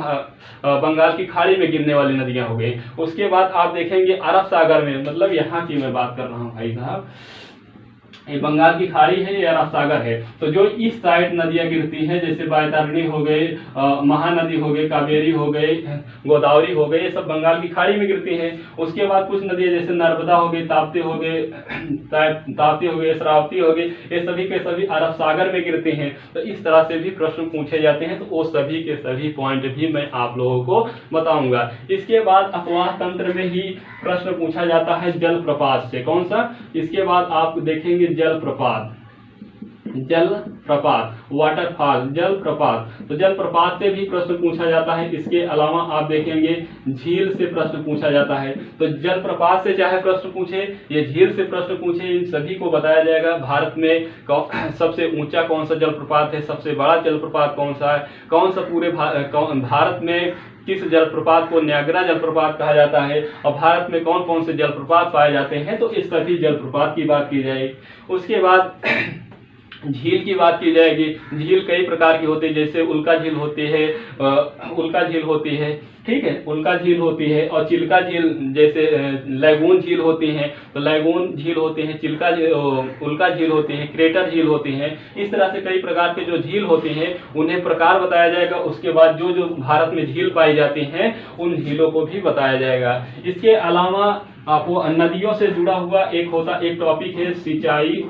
बंगाल की खाड़ी में गिरने वाली नदियां हो गई। उसके बाद आप देखेंगे अरब सागर में, मतलब यहाँ की मैं बात कर रहा हूँ भाई साहब, ये बंगाल की खाड़ी है, ये अरब सागर है। तो जो इस साइड नदियां गिरती हैं, जैसे बैतरणी हो गई, महानदी हो गई, कावेरी हो गई, गोदावरी हो गई, ये सब बंगाल की खाड़ी में गिरती हैं। उसके बाद कुछ नदियां जैसे नर्मदा हो गई, ताप्ती हो गई, श्रावती हो गई, ये सभी के सभी अरब सागर में गिरती हैं। तो इस तरह से भी प्रश्न पूछे जाते हैं। तो वो सभी के सभी पॉइंट भी मैं आप लोगों को बताऊंगा। इसके बाद अपवाह तंत्र में ही प्रश्न पूछा जाता है जलप्रपात से। कौन सा? इसके बाद आप देखेंगे जलप्रपात, वाटरफॉल, जलप्रपात। तो जलप्रपात से भी प्रश्न पूछा जाता है। इसके अलावा आप देखेंगे झील से प्रश्न पूछा जाता है। तो जलप्रपात से चाहे प्रश्न पूछे या झील से प्रश्न पूछे, इन सभी को बताया जाएगा। भारत में सबसे ऊंचा कौन सा जलप्रपात है, सबसे बड़ा जलप्रपात कौन सा है, कौन सा पूरे भारत में किस जलप्रपात को न्यागरा जलप्रपात कहा जाता है, और भारत में कौन कौन से जलप्रपात पाए जाते हैं। तो इस सभी जलप्रपात की बात की जाएगी। उसके बाद झील की बात की जाएगी, झील कई प्रकार की होती है, जैसे उल्का झील होती है, उल्का झील होती है, ठीक है, उल्का झील होती है, और चिल्का झील, जैसे लैगून झील होती है, तो लैगून झील होती है, चिल्का उल्का झील होती है, क्रेटर झील होती है। इस तरह से कई प्रकार के जो झील होती हैं उन्हें प्रकार बताया जाएगा। उसके बाद जो जो भारत में झील पाई जाती हैं उन झीलों को भी बताया जाएगा। इसके अलावा आपको नदियों से जुड़ा हुआ एक टॉपिक है सिंचाई,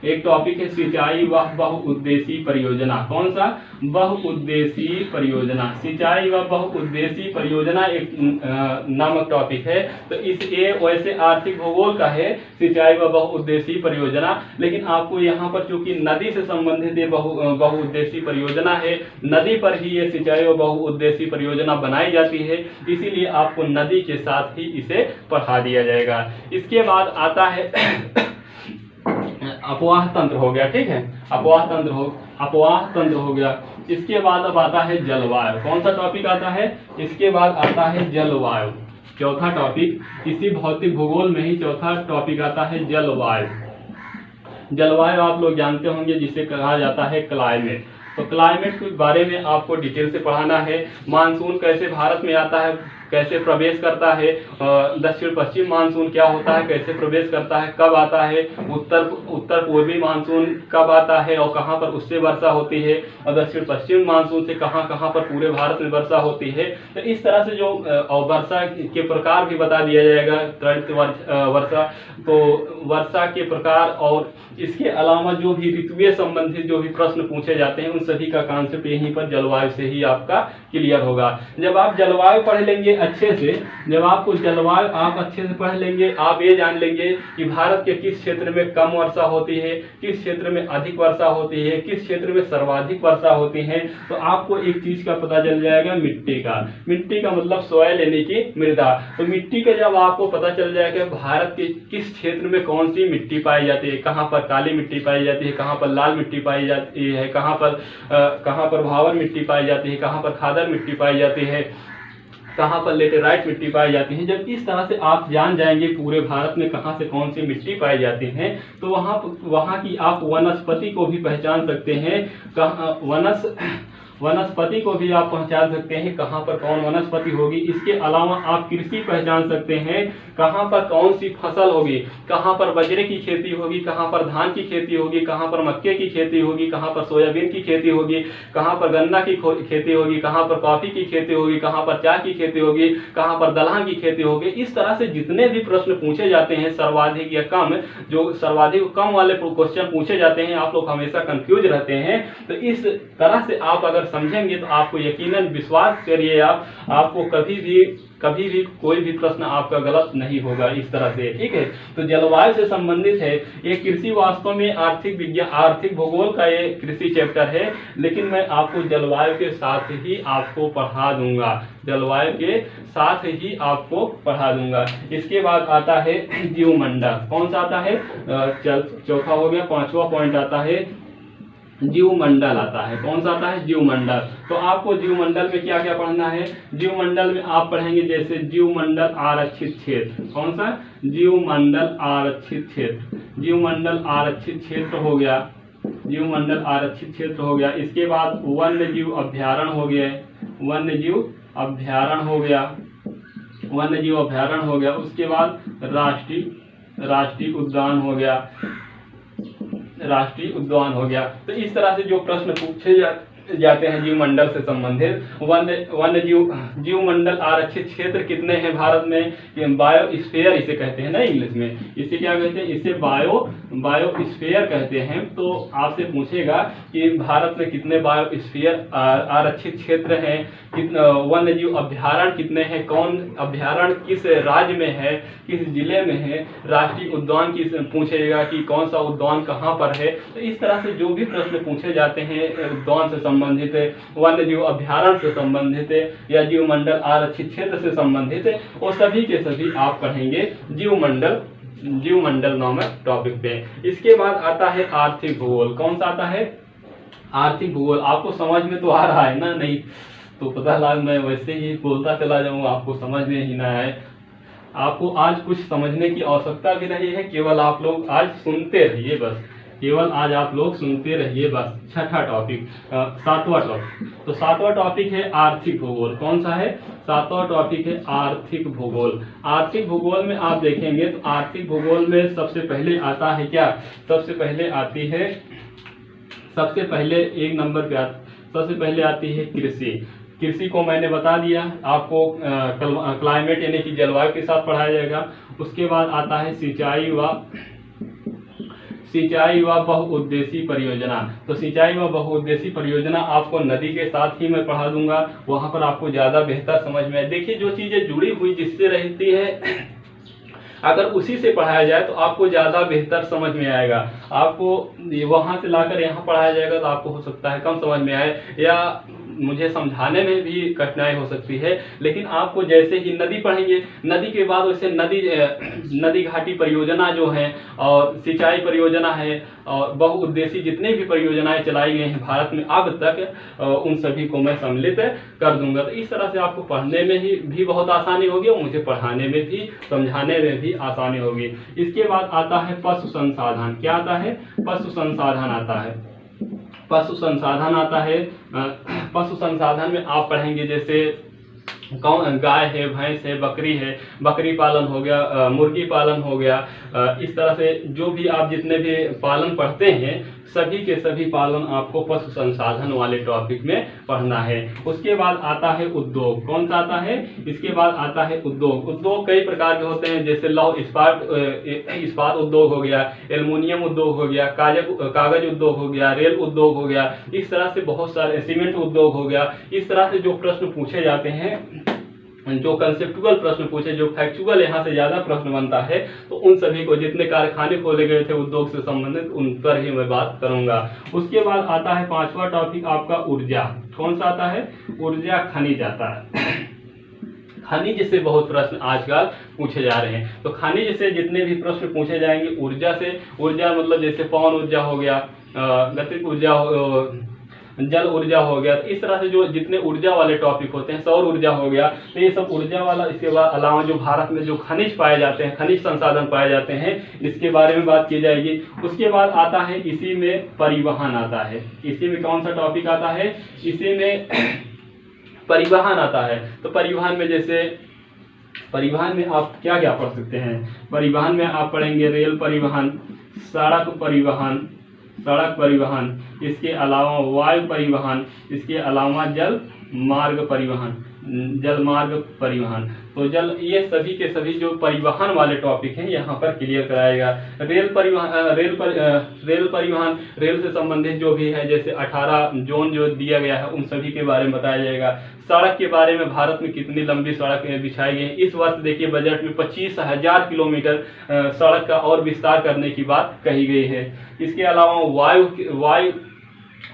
एक टॉपिक है सिंचाई व बहुउद्देशीय परियोजना। कौन सा? बहुउद्देशीय परियोजना। सिंचाई व बहुउद्देशीय परियोजना एक नामक टॉपिक है। तो इस ये वैसे आर्थिक भूगोल का है, सिंचाई व बहुउद्देशीय परियोजना, लेकिन आपको यहाँ पर चूंकि नदी से संबंधित ये बहुउद्देशीय परियोजना है, नदी पर ही ये सिंचाई व बहुउद्देशीय परियोजना बनाई जाती है, इसीलिए आपको नदी के साथ ही इसे पढ़ा दिया जाएगा। इसके बाद आता है अपवाह तंत्र हो गया, ठीक है, अपवाह तंत्र हो गया। इसके बाद अब आता है जलवायु। कौन सा टॉपिक आता है? इसके बाद आता है जलवायु, चौथा टॉपिक। इसी भौतिक भूगोल में ही चौथा टॉपिक आता है जलवायु। जलवायु आप लोग जानते होंगे जिसे कहा जाता है क्लाइमेट। तो क्लाइमेट के बारे में आपको डिटेल से पढ़ाना है। मानसून कैसे भारत में आता है, कैसे प्रवेश करता है, दक्षिण पश्चिम मानसून क्या होता है, कैसे प्रवेश करता है, कब आता है, उत्तर पूर्वी मानसून कब आता है और कहाँ पर उससे वर्षा होती है, और दक्षिण पश्चिम मानसून से कहाँ कहाँ पर पूरे भारत में वर्षा होती है। तो इस तरह से जो और वर्षा के प्रकार भी बता दिया जाएगा, त्वरित वर्षा, तो वर्षा के प्रकार, और इसके अलावा जो भी ऋतुएं संबंधित जो भी प्रश्न पूछे जाते हैं उन सभी का कॉन्सेप्ट यहीं पर जलवायु से ही आपका क्लियर होगा। जब आप जलवायु पढ़ लेंगे अच्छे से, जब आपको जलवायु आप अच्छे से पढ़ लेंगे, आप ये जान लेंगे कि भारत के किस क्षेत्र में कम वर्षा होती है, किस क्षेत्र में अधिक वर्षा होती है, किस क्षेत्र में सर्वाधिक वर्षा होती है, तो आपको एक चीज का पता चल जाएगा, मिट्टी का। मिट्टी का मतलब सॉइल यानी कि मृदा। तो मिट्टी का जब आपको पता चल जाएगा भारत के किस क्षेत्र में कौन सी मिट्टी पाई जाती है, कहाँ पर काली मिट्टी पाई जाती है, कहाँ पर लाल मिट्टी पाई जाती है, कहाँ पर भावर मिट्टी पाई जाती है, कहाँ पर खादर मिट्टी पाई जाती है, कहाँ पर लेटेराइट मिट्टी पाई जाती है। जब इस तरह से आप जान जाएंगे पूरे भारत में कहाँ से कौन सी मिट्टी पाई जाती है, तो वहाँ की आप वनस्पति को भी पहचान सकते हैं। वनस्पति को भी आप पहचान सकते हैं कहाँ पर कौन वनस्पति होगी। इसके अलावा आप कृषि पहचान सकते हैं, कहाँ पर कौन सी फसल होगी, कहाँ पर बाजरे की खेती होगी, कहाँ पर धान की खेती होगी, कहाँ पर मक्के की खेती होगी, कहाँ पर सोयाबीन की खेती होगी, कहाँ पर गन्ना की खेती होगी, कहाँ पर कॉफी की खेती होगी, कहाँ पर चाय की खेती होगी, कहाँ पर दलहन की खेती होगी। इस तरह से जितने भी प्रश्न पूछे जाते हैं सर्वाधिक या कम, जो सर्वाधिक कम वाले क्वेश्चन पूछे जाते हैं, आप लोग हमेशा कंफ्यूज रहते हैं। तो इस तरह से आप अगर समझेंगे तो आपको यकीनन विश्वास करिए, आपको कभी भी कोई भी प्रश्न आपका गलत नहीं होगा इस तरह से, ठीक है। तो जलवायु से संबंधित है ये कृषि, वास्तव में आर्थिक भूगोल का ये कृषि चैप्टर है, लेकिन मैं आपको जलवायु के साथ ही आपको पढ़ा दूंगा, जलवायु के साथ ही आपको पढ़ा दूंगा। इसके बाद आता है जीवमंडल। कौन सा आता है? चौथा हो गया। पांचवा पॉइंट आता है जीवमंडल आता है। कौन सा आता है? जीवमंडल। तो आपको जीवमंडल में क्या क्या पढ़ना है? जीवमंडल में आप पढ़ेंगे जैसे जीवमंडल आरक्षित क्षेत्र। कौन सा? जीवमंडल आरक्षित क्षेत्र। जीवमंडल आरक्षित क्षेत्र हो गया, जीवमंडल आरक्षित क्षेत्र हो गया। इसके बाद वन्य जीव अभ्यारण्य हो गया, वन्य जीव अभ्यारण्य हो गया, वन्य जीव अभ्यारण्य हो गया। उसके बाद राष्ट्रीय उद्यान हो गया, राष्ट्रीय उद्यान हो गया। तो इस तरह से जो प्रश्न पूछे जाते हैं जीवमंडल से संबंधित, वन्य जीवमंडल आरक्षित क्षेत्र कितने हैं भारत में? बायोस्फीयर इसे कहते हैं ना इंग्लिश में, इसे क्या कहते हैं? इसे बायोस्फीयर कहते हैं। तो आपसे पूछेगा कि भारत में कितने बायोस्फीयर आरक्षित क्षेत्र हैं, वन्य जीव अभ्यारण्य कितने हैं, कौन अभ्यारण्य किस राज्य में है, किस जिले में है, राष्ट्रीय उद्यान की पूछेगा कि कौन सा उद्यान कहाँ पर है। तो इस तरह से जो भी प्रश्न पूछे जाते हैं उद्यान से संबंधित है, वन्य जीव अभ्यारण्य से संबंधित है, या जीवमंडल आरक्षित क्षेत्र से संबंधित है, वो सभी के सभी आप पढ़ेंगे जीवमंडल नामक टॉपिक पे। इसके बाद आता है आर्थिक भूगोल। कौन सा आता है? आर्थिक भूगोल। आपको समझ में तो आ रहा है ना? नहीं तो पता लगा मैं वैसे ही बोलता चला जाऊंगा, आपको समझ में ही ना आए। आपको आज कुछ समझने की आवश्यकता भी नहीं है, केवल आप लोग आज सुनते रहिए बस, केवल आज आप लोग सुनते रहिए बस। छठा टॉपिक, सातवां टॉपिक, तो सातवां टॉपिक है आर्थिक भूगोल। कौन सा है? सातवां टॉपिक है आर्थिक भूगोल। आर्थिक भूगोल में आप देखेंगे तो आर्थिक भूगोल में सबसे पहले आता है क्या? सबसे पहले आती है, सबसे पहले एक नंबर पे सबसे पहले आती है कृषि। कृषि को मैंने बता दिया आपको, क्लाइमेट यानी कि जलवायु के साथ पढ़ाया जाएगा। उसके बाद आता है सिंचाई व बहुउद्देशीय परियोजना। तो सिंचाई व बहुउद्देशीय परियोजना आपको नदी के साथ ही मैं पढ़ा दूंगा, वहां पर आपको ज्यादा बेहतर समझ में आए। देखिए जो चीजें जुड़ी हुई जिससे रहती है, अगर उसी से पढ़ाया जाए तो आपको ज्यादा बेहतर समझ में आएगा। आपको वहां से लाकर यहाँ पढ़ाया जाएगा तो आपको हो सकता है कम समझ में आए या मुझे समझाने में भी कठिनाई हो सकती है। लेकिन आपको जैसे ही नदी पढ़ेंगे, नदी के बाद वैसे नदी घाटी परियोजना जो है और सिंचाई परियोजना है और बहुउद्देशीय जितने भी परियोजनाएं चलाई गई हैं भारत में अब तक, उन सभी को मैं सम्मिलित कर दूंगा। तो इस तरह से आपको पढ़ने में भी बहुत आसानी होगी और मुझे पढ़ाने में भी, समझाने में भी आसानी होगी। इसके बाद आता है पशु संसाधन। क्या आता है? पशु संसाधन आता है। पशु संसाधन आता है। पशु संसाधन में आप पढ़ेंगे जैसे गाय है, भैंस है, बकरी है, बकरी पालन हो गया, मुर्गी पालन हो गया। इस तरह से जो भी आप जितने भी पालन पढ़ते हैं सभी के सभी पालन आपको पशु संसाधन वाले टॉपिक में पढ़ना है। उसके बाद आता है उद्योग। कौन सा आता है? इसके बाद आता है उद्योग। उद्योग कई प्रकार के होते हैं, जैसे लौह इस्पात उद्योग हो गया, एल्युमिनियम उद्योग हो गया, कागज उद्योग हो गया, रेल उद्योग हो गया। इस तरह से बहुत सारे, सीमेंट उद्योग हो गया। इस तरह से जो प्रश्न पूछे जाते हैं, जो कंसेप्चुअल प्रश्न पूछे, जो फैक्चुअल यहाँ से ज्यादा प्रश्न बनता है, तो उन सभी को, जितने कारखाने खोले गए थे उद्योग से संबंधित, उन पर ही मैं बात करूंगा। उसके बाद आता है पांचवा टॉपिक आपका ऊर्जा। कौन सा आता है? ऊर्जा, खनिज आता है। खनिज से बहुत प्रश्न आजकल पूछे जा रहे हैं, तो खनिज से जितने भी प्रश्न पूछे जाएंगे ऊर्जा से, ऊर्जा मतलब जैसे पवन ऊर्जा हो गया, गतिज ऊर्जा, जल ऊर्जा हो गया। तो इस तरह से जो जितने ऊर्जा वाले टॉपिक होते हैं, सौर ऊर्जा हो गया, तो ये सब ऊर्जा वाला। इसके बाद अलावा जो भारत में जो खनिज पाए जाते हैं, खनिज संसाधन पाए जाते हैं, इसके बारे में बात की जाएगी। उसके बाद आता है इसी में परिवहन आता है। इसी में कौन सा टॉपिक आता है? इसी में परिवहन आता है। तो परिवहन में जैसे, परिवहन में आप क्या क्या पढ़ सकते हैं? परिवहन में आप पढ़ेंगे रेल परिवहन, सड़क परिवहन, इसके अलावा वायु परिवहन, इसके अलावा जल मार्ग परिवहन। तो ये सभी के सभी जो परिवहन वाले टॉपिक हैं यहाँ पर क्लियर कराएगा। रेल परिवहन, रेल से संबंधित जो भी है, जैसे 18 जोन जो दिया गया है उन सभी के बारे में बताया जाएगा। सड़क के बारे में, भारत में कितनी लंबी सड़क बिछाई गई है। इस वर्ष देखिए बजट में 25,000 किलोमीटर सड़क का और विस्तार करने की बात कही गई है। इसके अलावा वायु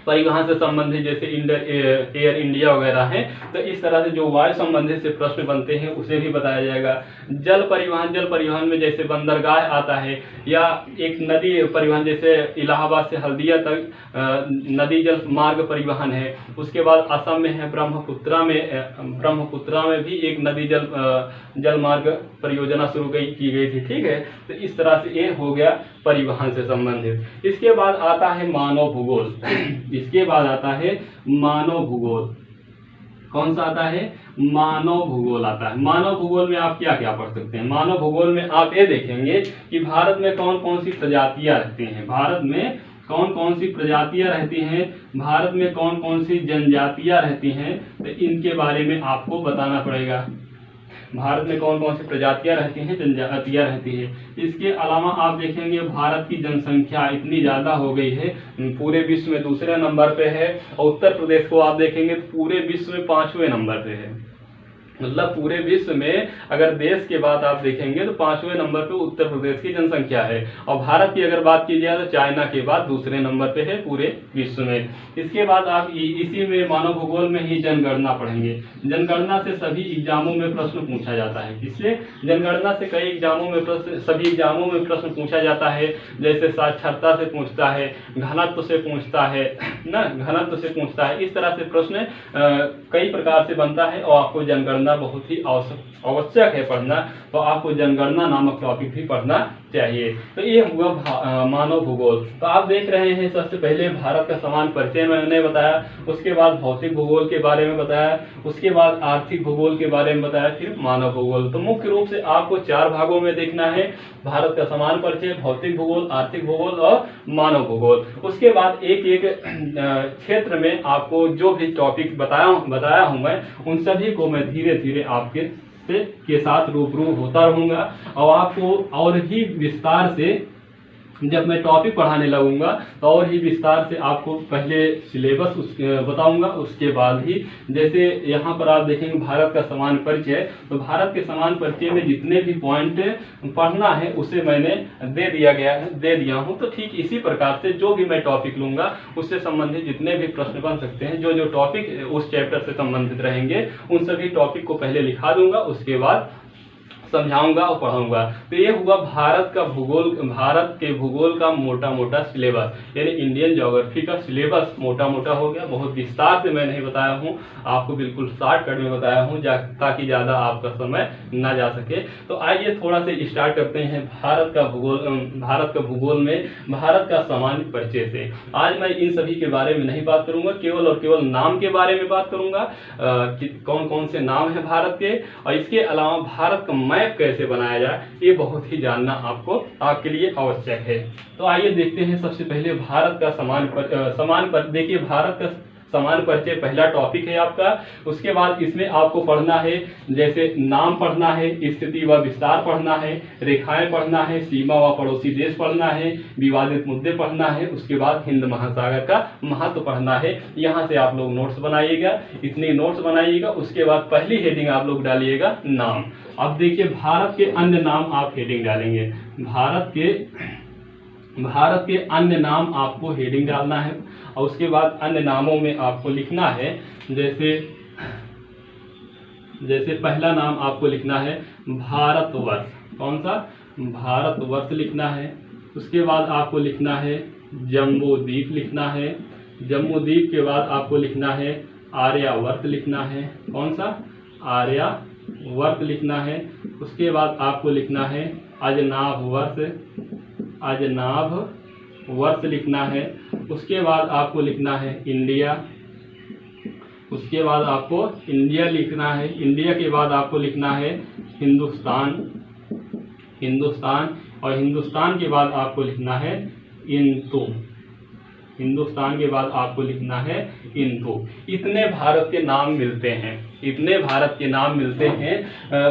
परिवहन से संबंधित जैसे एयर इंडिया वगैरह है, तो इस तरह से जो वायु संबंधित से प्रश्न बनते हैं उसे भी बताया जाएगा। जल परिवहन में जैसे बंदरगाह आता है, या एक नदी परिवहन जैसे इलाहाबाद से हल्दिया तक नदी जल मार्ग परिवहन है। उसके बाद असम में है ब्रह्मपुत्रा में भी एक नदी जल मार्ग परियोजना शुरू की गई थी। ठीक है, तो इस तरह से ये हो गया परिवहन से संबंधित। इसके बाद आता है मानव भूगोल। इसके बाद आता है मानव भूगोल। कौन सा आता है? मानव भूगोल आता है। मानव भूगोल में आप क्या क्या पढ़ सकते हैं? मानव भूगोल में आप ये देखेंगे कि भारत में कौन कौन सी प्रजातियां रहती हैं, भारत में कौन कौन सी प्रजातियां रहती हैं, भारत में कौन कौन सी जनजातियां रहती हैं, तो इनके बारे में आपको बताना पड़ेगा। भारत में कौन कौन सी प्रजातियां रहती हैं, जनजातियां रहती है। इसके अलावा आप देखेंगे भारत की जनसंख्या इतनी ज्यादा हो गई है, पूरे विश्व में दूसरे नंबर पे है, और उत्तर प्रदेश को आप देखेंगे तो पूरे विश्व में 5वें नंबर पे है। मतलब पूरे विश्व में अगर देश के बाद आप देखेंगे तो 5वें नंबर पे उत्तर प्रदेश की जनसंख्या है, और भारत की अगर बात की जाए तो चाइना के बाद दूसरे नंबर पे है पूरे विश्व में। इसके बाद आप इसी में मानव भूगोल में ही जनगणना पढ़ेंगे। जनगणना से सभी एग्जामों में प्रश्न पूछा जाता है। किससे? जनगणना से कई एग्जामों में प्रश्न, सभी एग्जामों में प्रश्न पूछा जाता है। जैसे साक्षरता से पूछता है, घनत्व से पूछता है ना, घनत्व से पूछता है। इस तरह से प्रश्न कई प्रकार से बनता है और आपको जनगणना पढ़ना बहुत ही आवश्यक है पढ़ना, तो आपको जनगणना नामक टॉपिक भी पढ़ना चाहिए। तो ये हुआ मानव भूगोल। तो आप देख रहे हैं सबसे पहले भारत का समान परिचय मैंने बताया, उसके बाद भौतिक भूगोल के बारे में बताया, उसके बाद आर्थिक भूगोल के बारे में बताया, फिर मानव भूगोल। तो मुख्य रूप से आपको 4 भागों में देखना है, भारत का समान परिचय, भौतिक भूगोल, आर्थिक भूगोल और मानव भूगोल। उसके बाद एक एक क्षेत्र में आपको जो भी टॉपिक बताया हूं मैं, उन सभी को मैं धीरे धीरे आपके के साथ रूबरू होता रहूंगा और आपको और ही विस्तार से जब मैं टॉपिक पढ़ाने लगूंगा तो और ही विस्तार से आपको पहले सिलेबस बताऊंगा, उसके बाद ही जैसे यहाँ पर आप देखेंगे भारत का समान परिचय। तो भारत के समान परिचय में जितने भी पॉइंट पढ़ना है उसे मैंने दे दिया हूँ। तो ठीक इसी प्रकार से जो भी मैं टॉपिक लूंगा उससे संबंधित जितने भी प्रश्न बन सकते हैं, जो टॉपिक उस चैप्टर से संबंधित रहेंगे, उन सभी टॉपिक को पहले लिखा दूंगा, उसके बाद समझाऊंगा और पढ़ाऊंगा। तो ये हुआ भारत के भूगोल का मोटा मोटा सिलेबस, यानी इंडियन ज्योग्राफी का सिलेबस मोटा मोटा हो गया। बहुत विस्तार से मैं नहीं बताया हूँ, आपको बिल्कुल शॉर्टकट में बताया हूँ ताकि ज्यादा आपका समय ना जा सके। तो आइए थोड़ा से स्टार्ट करते हैं भारत का भूगोल में भारत का सामान्य परिचय से। आज मैं इन सभी के बारे में नहीं बात करूंगा, केवल और केवल नाम के बारे में बात करूंगा, कौन कौन से नाम है भारत के, और इसके अलावा भारत का मैप कैसे बनाया जाए, ये बहुत ही जानना आपके लिए आवश्यक है। तो आइए देखते हैं सबसे पहले भारत का देखिए भारत का समान परिचय पहला टॉपिक है आपका। उसके बाद इसमें आपको पढ़ना है, जैसे नाम पढ़ना है, स्थिति व विस्तार पढ़ना है, रेखाएं पढ़ना है, सीमा व पड़ोसी देश पढ़ना है, विवादित मुद्दे पढ़ना है, उसके बाद हिंद महासागर का महत्व पढ़ना है। यहाँ से आप लोग नोट्स बनाइएगा, इतनी नोट्स बनाइएगा। उसके बाद पहली हेडिंग आप लोग डालिएगा नाम। अब देखिए भारत के अन्य नाम आप हेडिंग डालेंगे, भारत के अन्य नाम आपको हेडिंग डालना है। और उसके बाद अन्य नामों में आपको लिखना है, जैसे पहला नाम आपको लिखना है भारतवर्ष। कौन सा? भारतवर्ष लिखना है। उसके बाद आपको लिखना है जम्बूद्वीप लिखना है। जम्बूद्वीप के बाद आपको लिखना है आर्यावर्त लिखना है। कौन सा? आर्यावर्त लिखना है। उसके बाद आपको लिखना है अजनाभ वर्ष लिखना है। उसके बाद आपको लिखना है इंडिया। उसके बाद आपको इंडिया लिखना है। इंडिया के बाद आपको लिखना है हिंदुस्तान। और हिंदुस्तान के बाद आपको लिखना है इंतु। हिंदुस्तान के बाद आपको लिखना है इंतु। इतने भारत के नाम मिलते हैं,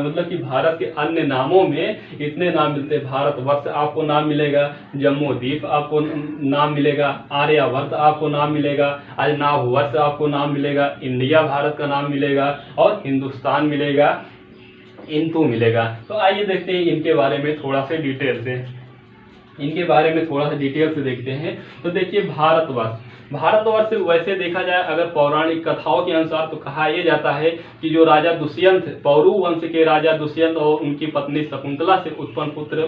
मतलब कि भारत के अन्य नामों में इतने नाम मिलते हैं। भारतवर्ष आपको नाम मिलेगा, जम्बूद्वीप आपको नाम मिलेगा, आर्यावर्त आपको नाम मिलेगा, अजनाभवर्ष आपको नाम मिलेगा, इंडिया भारत का नाम मिलेगा और हिंदुस्तान मिलेगा, इंतु मिलेगा। तो आइए देखते हैं इनके बारे में थोड़ा सा डिटेल से देखते हैं। तो देखिए भारतवर्ष वैसे देखा जाए अगर पौराणिक कथाओं के अनुसार तो कहा यह जाता है कि जो राजा दुष्यंत, पौरु वंश के राजा दुष्यंत और उनकी पत्नी शकुंतला से उत्पन्न पुत्र,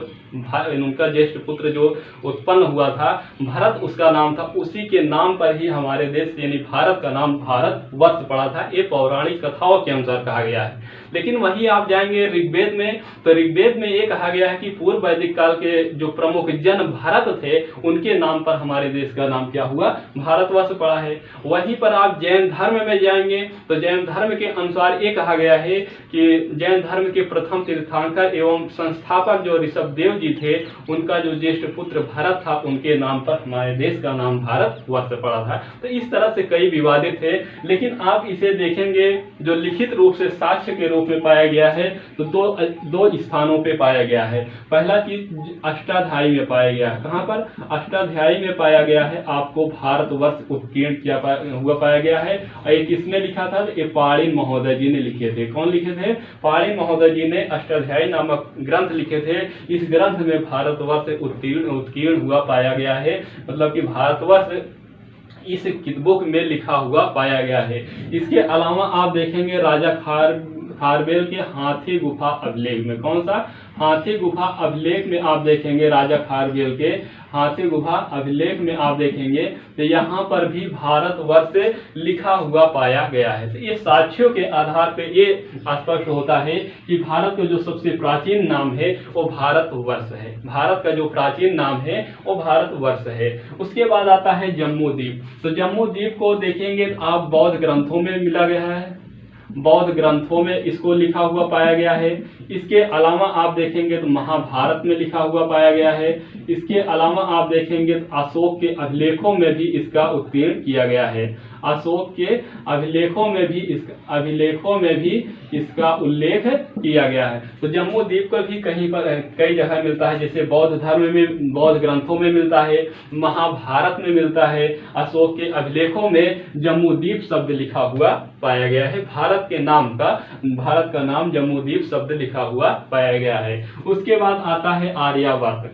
उनका ज्येष्ठ पुत्र जो उत्पन्न हुआ था भरत, उसका नाम था। उसी के नाम पर ही हमारे देश यानी भारत का नाम भारतवर्ष पड़ा था। ये पौराणिक कथाओं के अनुसार कहा गया है। लेकिन वही आप जाएंगे ऋग्वेद में, तो ऋग्वेद में ये कहा गया है कि पूर्व वैदिक काल के जो प्रमुख जन भारत थे उनके नाम पर हमारे देश का नाम क्या हुआ? भारतवर्ष पड़ा है। वहीं पर आप जैन धर्म में जाएंगे तो जैन धर्म के अनुसार ये कहा गया है कि जैन धर्म के प्रथम तीर्थंकर एवं संस्थापक जो ऋषभदेव जी थे, उनका जो ज्येष्ठ पुत्र भरत था, उनके नाम पर हमारे देश का नाम भारतवर्ष पड़ा था। तो इस तरह से कई विवादित थे, लेकिन आप इसे देखेंगे जो लिखित रूप से साक्ष्य के रूप में पाया गया है तो दो स्थानों पे पाया गया है। पहला चीज अष्टाध्यायी में पाया गया है। कहां पर? अष्टाध्यायी में पाया गया है। आपको भारतवर्ष उत्कीर्ण हुआ पाया गया है। और ये किसने लिखा था? ये पाणिनि महोदय जी ने लिखे थे। कौन लिखे थे? पाणिनि महोदय जी ने अष्टाध्यायी नामक ग्रंथ लिखे थे। इस ग्रंथ में भारतवर्ष उत्कीर्ण हुआ पाया गया है, मतलब कि भारतवर्ष इस बुक में लिखा हुआ पाया गया है। इसके अलावा आप देखेंगे राजा खारवेल के हाथी गुफा अभिलेख में। कौन सा? हाथी गुफा अभिलेख में आप देखेंगे, राजा खारवेल के हाथी गुफा अभिलेख में आप देखेंगे तो यहाँ पर भी भारतवर्ष लिखा हुआ पाया गया है। तो ये साक्ष्यों के आधार पे ये स्पष्ट होता है कि भारत का जो सबसे प्राचीन नाम है वो भारतवर्ष है। भारत का जो प्राचीन नाम है वो भारतवर्ष है। उसके बाद आता है जम्मू द्वीप। तो जम्मू द्वीप को देखेंगे तो आप बौद्ध ग्रंथों में मिला गया है, बौद्ध ग्रंथों में इसको लिखा हुआ पाया गया है। इसके अलावा आप देखेंगे तो महाभारत में लिखा हुआ पाया गया है। इसके अलावा आप देखेंगे तो अशोक के अभिलेखों में भी इसका उत्कीर्ण किया गया है। अशोक के अभिलेखों में भी इसका उल्लेख किया गया है। तो जम्मू द्वीप को भी कहीं पर कई जगह मिलता है, जैसे बौद्ध धर्म में, बौद्ध ग्रंथों में मिलता है, महाभारत में मिलता है, अशोक के अभिलेखों में जम्मू द्वीप शब्द लिखा हुआ पाया गया है। भारत का नाम जम्मू द्वीप शब्द लिखा हुआ पाया गया है। उसके बाद आता है आर्यावर्त।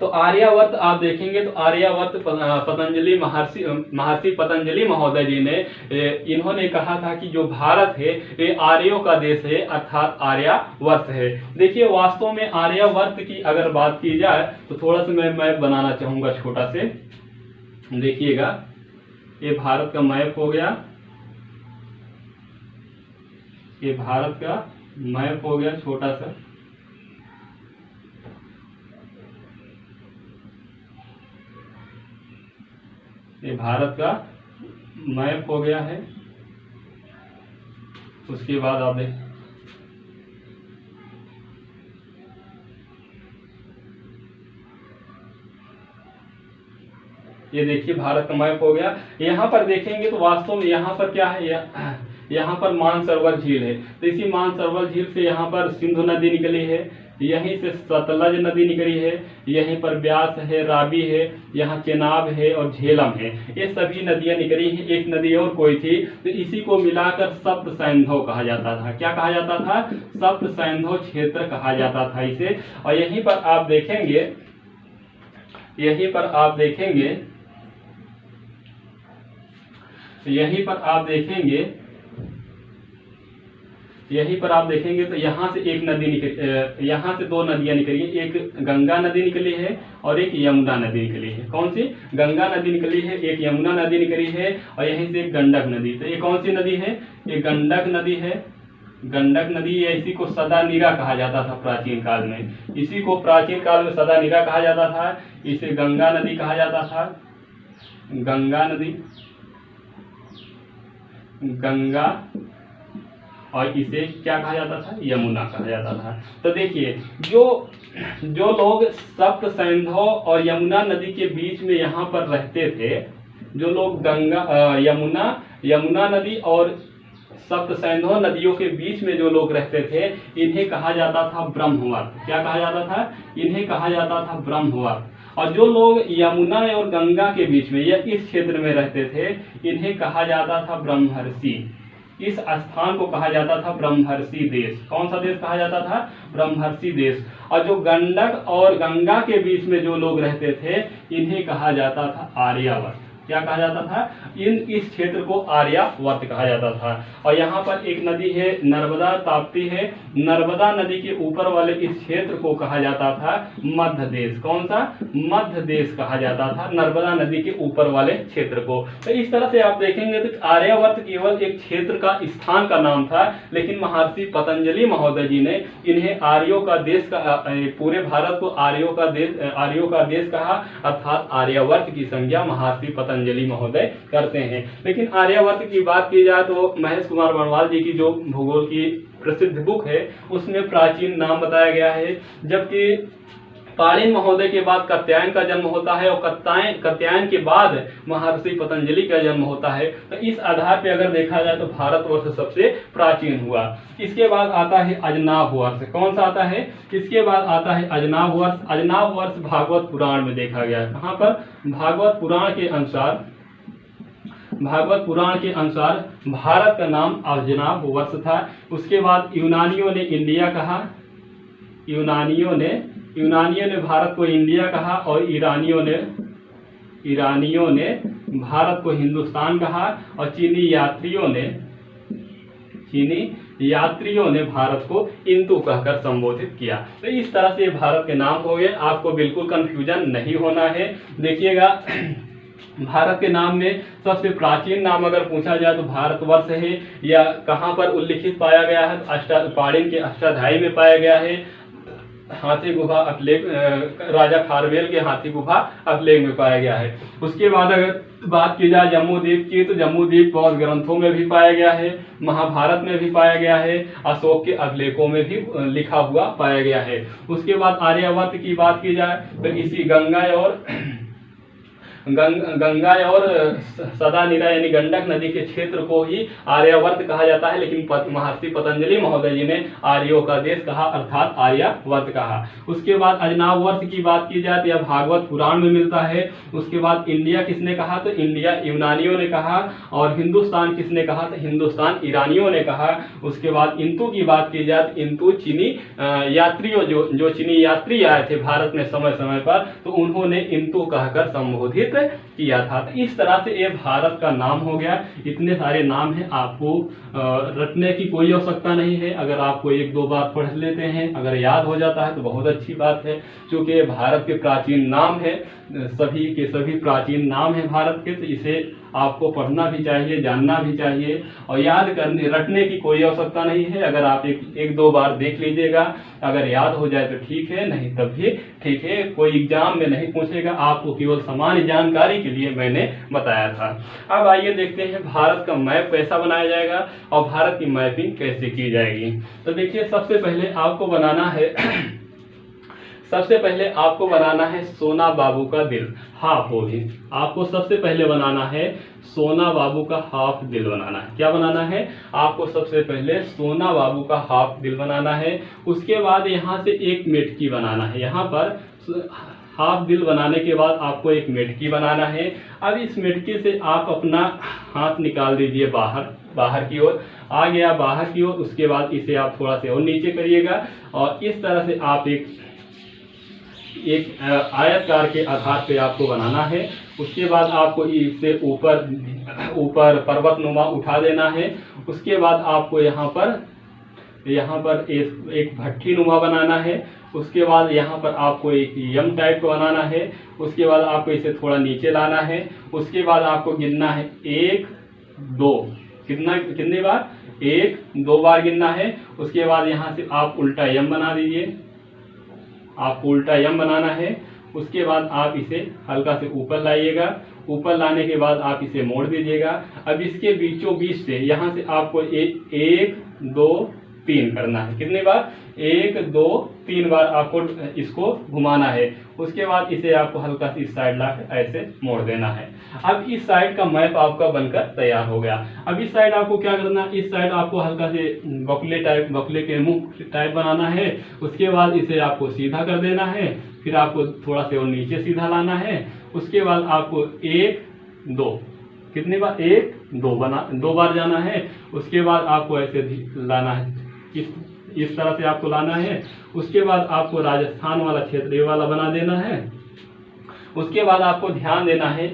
तो आर्यावर्त आप देखेंगे तो आर्यावर्त पतंजलि महर्षि पतंजलि महोदय जी ने इन्होंने कहा था कि जो भारत है ये आर्यों का देश है, अर्थात आर्यावर्त है। देखिए वास्तव में आर्यावर्त की अगर बात की जाए तो थोड़ा सा मैं मैप बनाना चाहूंगा छोटा से। देखिएगा ये भारत का मैप हो गया, ये भारत का मैप हो गया छोटा सा। ये भारत का मैप हो गया है। उसके बाद आप देख, ये देखिए भारत का मैप हो गया। यहाँ पर देखेंगे तो वास्तव में यहाँ पर क्या है, यहाँ पर मानसरोवर झील है। तो इसी मानसरोवर झील से यहाँ पर सिंधु नदी निकली है, यहीं से सतलज नदी निकली है, यहीं पर ब्यास है, रावी है, यहाँ चेनाब है और झेलम है। ये सभी नदियां निकली हैं। एक नदी और कोई थी, तो इसी को मिलाकर सप्त सैंधव कहा जाता था। क्या कहा जाता था? सप्त सैंधव क्षेत्र कहा जाता था इसे। और यहीं पर आप देखेंगे, यहीं पर आप देखेंगे तो यहाँ से एक नदी निकली, यहाँ से दो नदियां निकली, एक गंगा नदी निकली है और एक यमुना नदी निकली है। कौन सी? गंगा नदी निकली है, एक यमुना नदी निकली है और यहीं से एक गंडक नदी। तो ये कौन सी नदी है? ये गंडक नदी है। गंडक नदी, इसी को सदा नीरा कहा जाता था प्राचीन काल में। इसी को प्राचीन काल में सदा नीरा कहा जाता था। इसे गंगा नदी कहा जाता था, गंगा नदी, गंगा, और इसे क्या कहा जाता था? यमुना कहा जाता था। तो देखिए जो लोग सप्त सैंधव और यमुना नदी के बीच में यहाँ पर रहते थे, जो लोग यमुना नदी और सप्त सैंधव नदियों के बीच में जो लोग रहते थे, इन्हें कहा जाता था ब्रह्मवर्त। क्या कहा जाता था? इन्हें कहा जाता था ब्रह्मवर्त। और जो लोग यमुना और गंगा के बीच में या इस क्षेत्र में रहते थे, इन्हें कहा जाता था ब्रह्मर्षि। इस स्थान को कहा जाता था ब्रह्मर्षि देश। कौन सा देश कहा जाता था? ब्रह्मर्षि देश। और जो गंडक और गंगा के बीच में जो लोग रहते थे, इन्हें कहा जाता था आर्यावर्त। क्या कहा जाता था? इस क्षेत्र को आर्यावर्त कहा जाता था। और यहाँ पर एक नदी है, नर्मदा ताप्ती है। नर्मदा नदी के ऊपर वाले इस क्षेत्र को कहा जाता था मध्य देश। कौन सा? मध्य देश कहा जाता था नर्मदा नदी के ऊपर वाले क्षेत्र को। तो इस तरह से आप देखेंगे तो आर्यावर्त केवल एक क्षेत्र का, स्थान का नाम था, लेकिन महर्षि पतंजलि महोदय जी ने इन्हें आर्यों का देश का, पूरे भारत को आर्यों का देश कहा, अर्थात आर्यावर्त की संज्ञा महर्षि पतंजलि महोदय करते हैं। लेकिन आर्यावर्त की बात की जाए तो महेश कुमार वर्णवाल जी की जो भूगोल की प्रसिद्ध बुक है, उसमें प्राचीन नाम बताया गया है। जबकि पाणिनि महोदय के बाद कात्यायन का जन्म होता है और कात्यायन के बाद महर्षि पतंजलि का जन्म होता है। तो इस आधार पे अगर देखा जाए तो भारतवर्ष सबसे प्राचीन हुआ। इसके बाद आता है अजनाभ वर्ष। कौन सा आता है? इसके बाद आता है अजनाभ वर्ष। अजनाभ वर्ष भागवत पुराण में देखा गया है। कहाँ पर? भागवत पुराण के अनुसार भारत का नाम अजनाभ वर्ष था। उसके बाद यूनानियों ने इंडिया कहा, यूनानियों ने भारत को इंडिया कहा, और ईरानियों ने भारत को हिंदुस्तान कहा, और चीनी यात्रियों ने भारत को इंतु कहकर संबोधित किया। तो इस तरह से भारत के नाम हो गए, आपको बिल्कुल कंफ्यूजन नहीं होना है। देखिएगा भारत के नाम में सबसे प्राचीन नाम अगर पूछा जाए तो भारतवर्ष है, या कहाँ पर उल्लिखित पाया गया है, पाणिनि के अष्टाध्यायी में पाया गया है, हाथी गुफा अभिलेख, राजा खारवेल के हाथी गुफा अभिलेख में पाया गया है। उसके बाद अगर बात की जाए जम्मू द्वीप की, तो जम्मू द्वीप बहुत ग्रंथों में भी पाया गया है, महाभारत में भी पाया गया है, अशोक के अभिलेखों में भी लिखा हुआ पाया गया है। उसके बाद आर्यावर्त की बात की जाए तो इसी गंगा और सदा नीरा यानी गंडक नदी के क्षेत्र को ही आर्यावर्त कहा जाता है, लेकिन महर्षि पतंजलि महोदय जी ने आर्यों का देश कहा, अर्थात आर्यावर्त कहा। उसके बाद अजनाव वर्ष की बात की जाए तो यह भागवत पुराण में मिलता है। उसके बाद इंडिया किसने कहा, तो इंडिया यूनानियों ने कहा, और हिंदुस्तान किसने कहा, तो हिंदुस्तान ईरानियों ने कहा। उसके बाद इंतु की बात की जाए तो इंतु चीनी यात्रियों जो चीनी यात्री आए थे भारत में समय समय पर, तो उन्होंने इंतु कहकर संबोधित किया था। तो इस तरह से ये भारत का नाम हो गया। इतने सारे नाम हैं, आपको रटने की कोई आवश्यकता नहीं है। अगर आपको एक दो बार पढ़ लेते हैं, अगर याद हो जाता है तो बहुत अच्छी बात है, क्योंकि भारत के प्राचीन नाम है, सभी के सभी प्राचीन नाम है भारत के। तो इसे आपको पढ़ना भी चाहिए, जानना भी चाहिए, और याद करने रटने की कोई आवश्यकता नहीं है। अगर आप एक दो बार देख लीजिएगा, अगर याद हो जाए तो ठीक है, नहीं तब भी ठीक है। कोई एग्जाम में नहीं पूछेगा, आपको केवल सामान्य जानकारी के लिए मैंने बताया था। अब आइए देखते हैं भारत का मैप कैसा बनाया जाएगा और भारत की मैपिंग कैसे की जाएगी। तो देखिए सबसे पहले आपको बनाना है सोना बाबू का दिल, हाफ होगी। आपको सबसे पहले बनाना है सोना बाबू का हाफ दिल बनाना है। क्या बनाना है, आपको सबसे पहले सोना बाबू का हाफ दिल बनाना है। उसके बाद यहाँ से एक मेटकी बनाना है। यहाँ पर हाफ दिल बनाने के बाद आपको एक मेटकी बनाना है। अब इस मेटकी से आप अपना हाथ निकाल दीजिए बाहर की ओर, आ गया बाहर की ओर। उसके बाद इसे आप थोड़ा से और नीचे करिएगा, और इस तरह से आप एक आयतकार के आधार पे आपको बनाना है। उसके बाद आपको इसे ऊपर पर्वतनुमा उठा देना है। उसके बाद आपको यहाँ पर एक भट्ठी नुमा बनाना है। उसके बाद यहाँ पर आपको एक यम टाइप का बनाना है। उसके बाद आपको इसे थोड़ा नीचे लाना है। उसके बाद आपको गिनना है 1 2, कितनी बार, 1 2 बार गिनना है। उसके बाद यहाँ से आप उल्टा यम बना दीजिए, आपको उल्टा यम बनाना है। उसके बाद आप इसे हल्का से ऊपर लाइएगा। ऊपर लाने के बाद आप इसे मोड़ दीजिएगा। अब इसके बीचों बीच से यहाँ से आपको 1 2 3 करना है। कितनी बार, 1 2 3 बार आपको इसको घुमाना है। उसके बाद इसे आपको हल्का सी इस साइड लाकर ऐसे मोड़ देना है। अब इस साइड का मैप आपका बनकर तैयार हो गया। अब इस साइड आपको क्या करना है, इस साइड आपको हल्का से बकुले के मुख टाइप बनाना है। उसके बाद इसे आपको सीधा कर देना है। फिर आपको थोड़ा से और नीचे सीधा लाना है। उसके बाद आपको 1 2, कितनी बार, 1 2 बार जाना है। उसके बाद आपको ऐसे लाना है, इस तरह से आपको लाना है। उसके बाद आपको राजस्थान वाला क्षेत्र ये वाला बना देना है। उसके बाद आपको ध्यान देना है,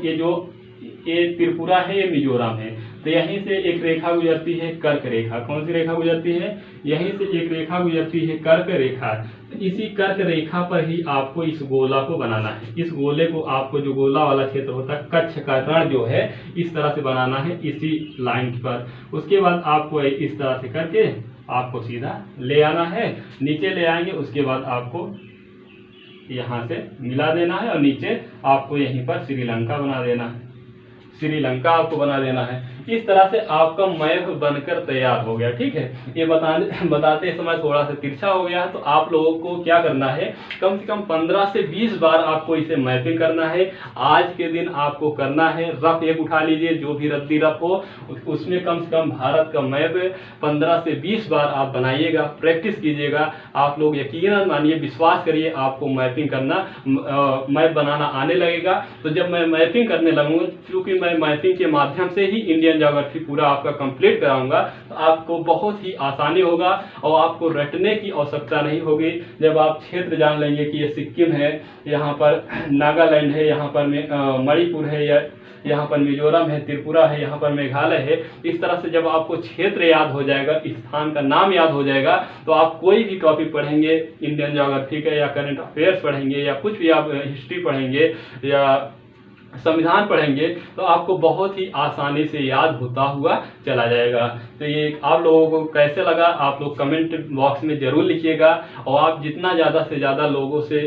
ये त्रिपुरा है, ये मिजोरम है, तो यहीं से एक रेखा गुजरती है, कर्क रेखा। कौन सी रेखा गुजरती है, यहीं से एक रेखा गुजरती है, कर्क रेखा। तो इसी कर्क रेखा पर ही आपको इस गोला को बनाना है। इस गोले को आपको, जो गोला वाला क्षेत्र होता है, कच्छ का रण जो है, इस तरह से बनाना है, इसी लाइन पर। उसके बाद आपको इस तरह से करके आपको सीधा ले आना है, नीचे ले आएंगे। उसके बाद आपको यहाँ से मिला देना है, और नीचे आपको यहीं पर श्रीलंका बना देना है, श्रीलंका आपको बना देना है। इस तरह से आपका मैप बनकर तैयार हो गया। ठीक है, ये बताते समय थोड़ा सा तिरछा हो गया है, तो आप लोगों को क्या करना है, कम से कम 15 से 20 बार आपको इसे मैपिंग करना है। आज के दिन आपको करना है, रफ एक उठा लीजिए, जो भी रद्दी रफ हो, उसमें कम से कम भारत का मैप 15 से 20 बार आप बनाइएगा, प्रैक्टिस कीजिएगा। आप लोग यकीनन मानिए, विश्वास करिए, आपको मैपिंग करना, मैप बनाना आने लगेगा। तो जब मैं मैपिंग करने लगूंगा, क्योंकि मैं मैपिंग के माध्यम से ही इंडियन इंडियन ज्योग्राफी पूरा आपका कंप्लीट कराऊंगा तो आपको बहुत ही आसानी होगा और आपको रटने की आवश्यकता नहीं होगी। जब आप क्षेत्र जान लेंगे कि ये सिक्किम है, यहाँ पर नागालैंड है, यहाँ पर मणिपुर है, या यहाँ पर मिजोरम है, त्रिपुरा है, यहाँ पर मेघालय है, इस तरह से जब आपको क्षेत्र याद हो जाएगा, स्थान का नाम याद हो जाएगा, तो आप कोई भी टॉपिक पढ़ेंगे इंडियन ज्योग्राफी का या करंट अफेयर्स पढ़ेंगे या कुछ भी आप हिस्ट्री पढ़ेंगे या संविधान पढ़ेंगे तो आपको बहुत ही आसानी से याद होता हुआ चला जाएगा। तो ये आप लोगों को कैसे लगा आप लोग कमेंट बॉक्स में ज़रूर लिखिएगा। और आप जितना ज़्यादा से ज़्यादा लोगों से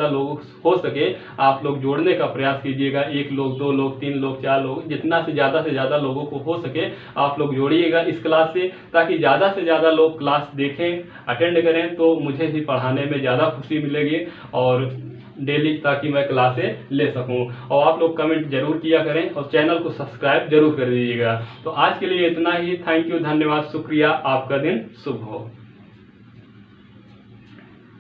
लोग हो सके आप लोग जोड़ने का प्रयास कीजिएगा। 1 लोग, 2 लोग, 3 लोग, 4 लोग, जितना से ज़्यादा लोगों को हो सके आप लोग जोड़िएगा इस क्लास से, ताकि ज़्यादा से ज़्यादा लोग क्लास देखें, अटेंड करें, तो मुझे भी पढ़ाने में ज़्यादा खुशी मिलेगी और डेली, ताकि मैं क्लासें ले सकूं। और आप लोग कमेंट जरूर किया करें और चैनल को सब्सक्राइब जरूर कर दीजिएगा। तो आज के लिए इतना ही। थैंक यू, धन्यवाद, शुक्रिया। आपका दिन शुभ हो।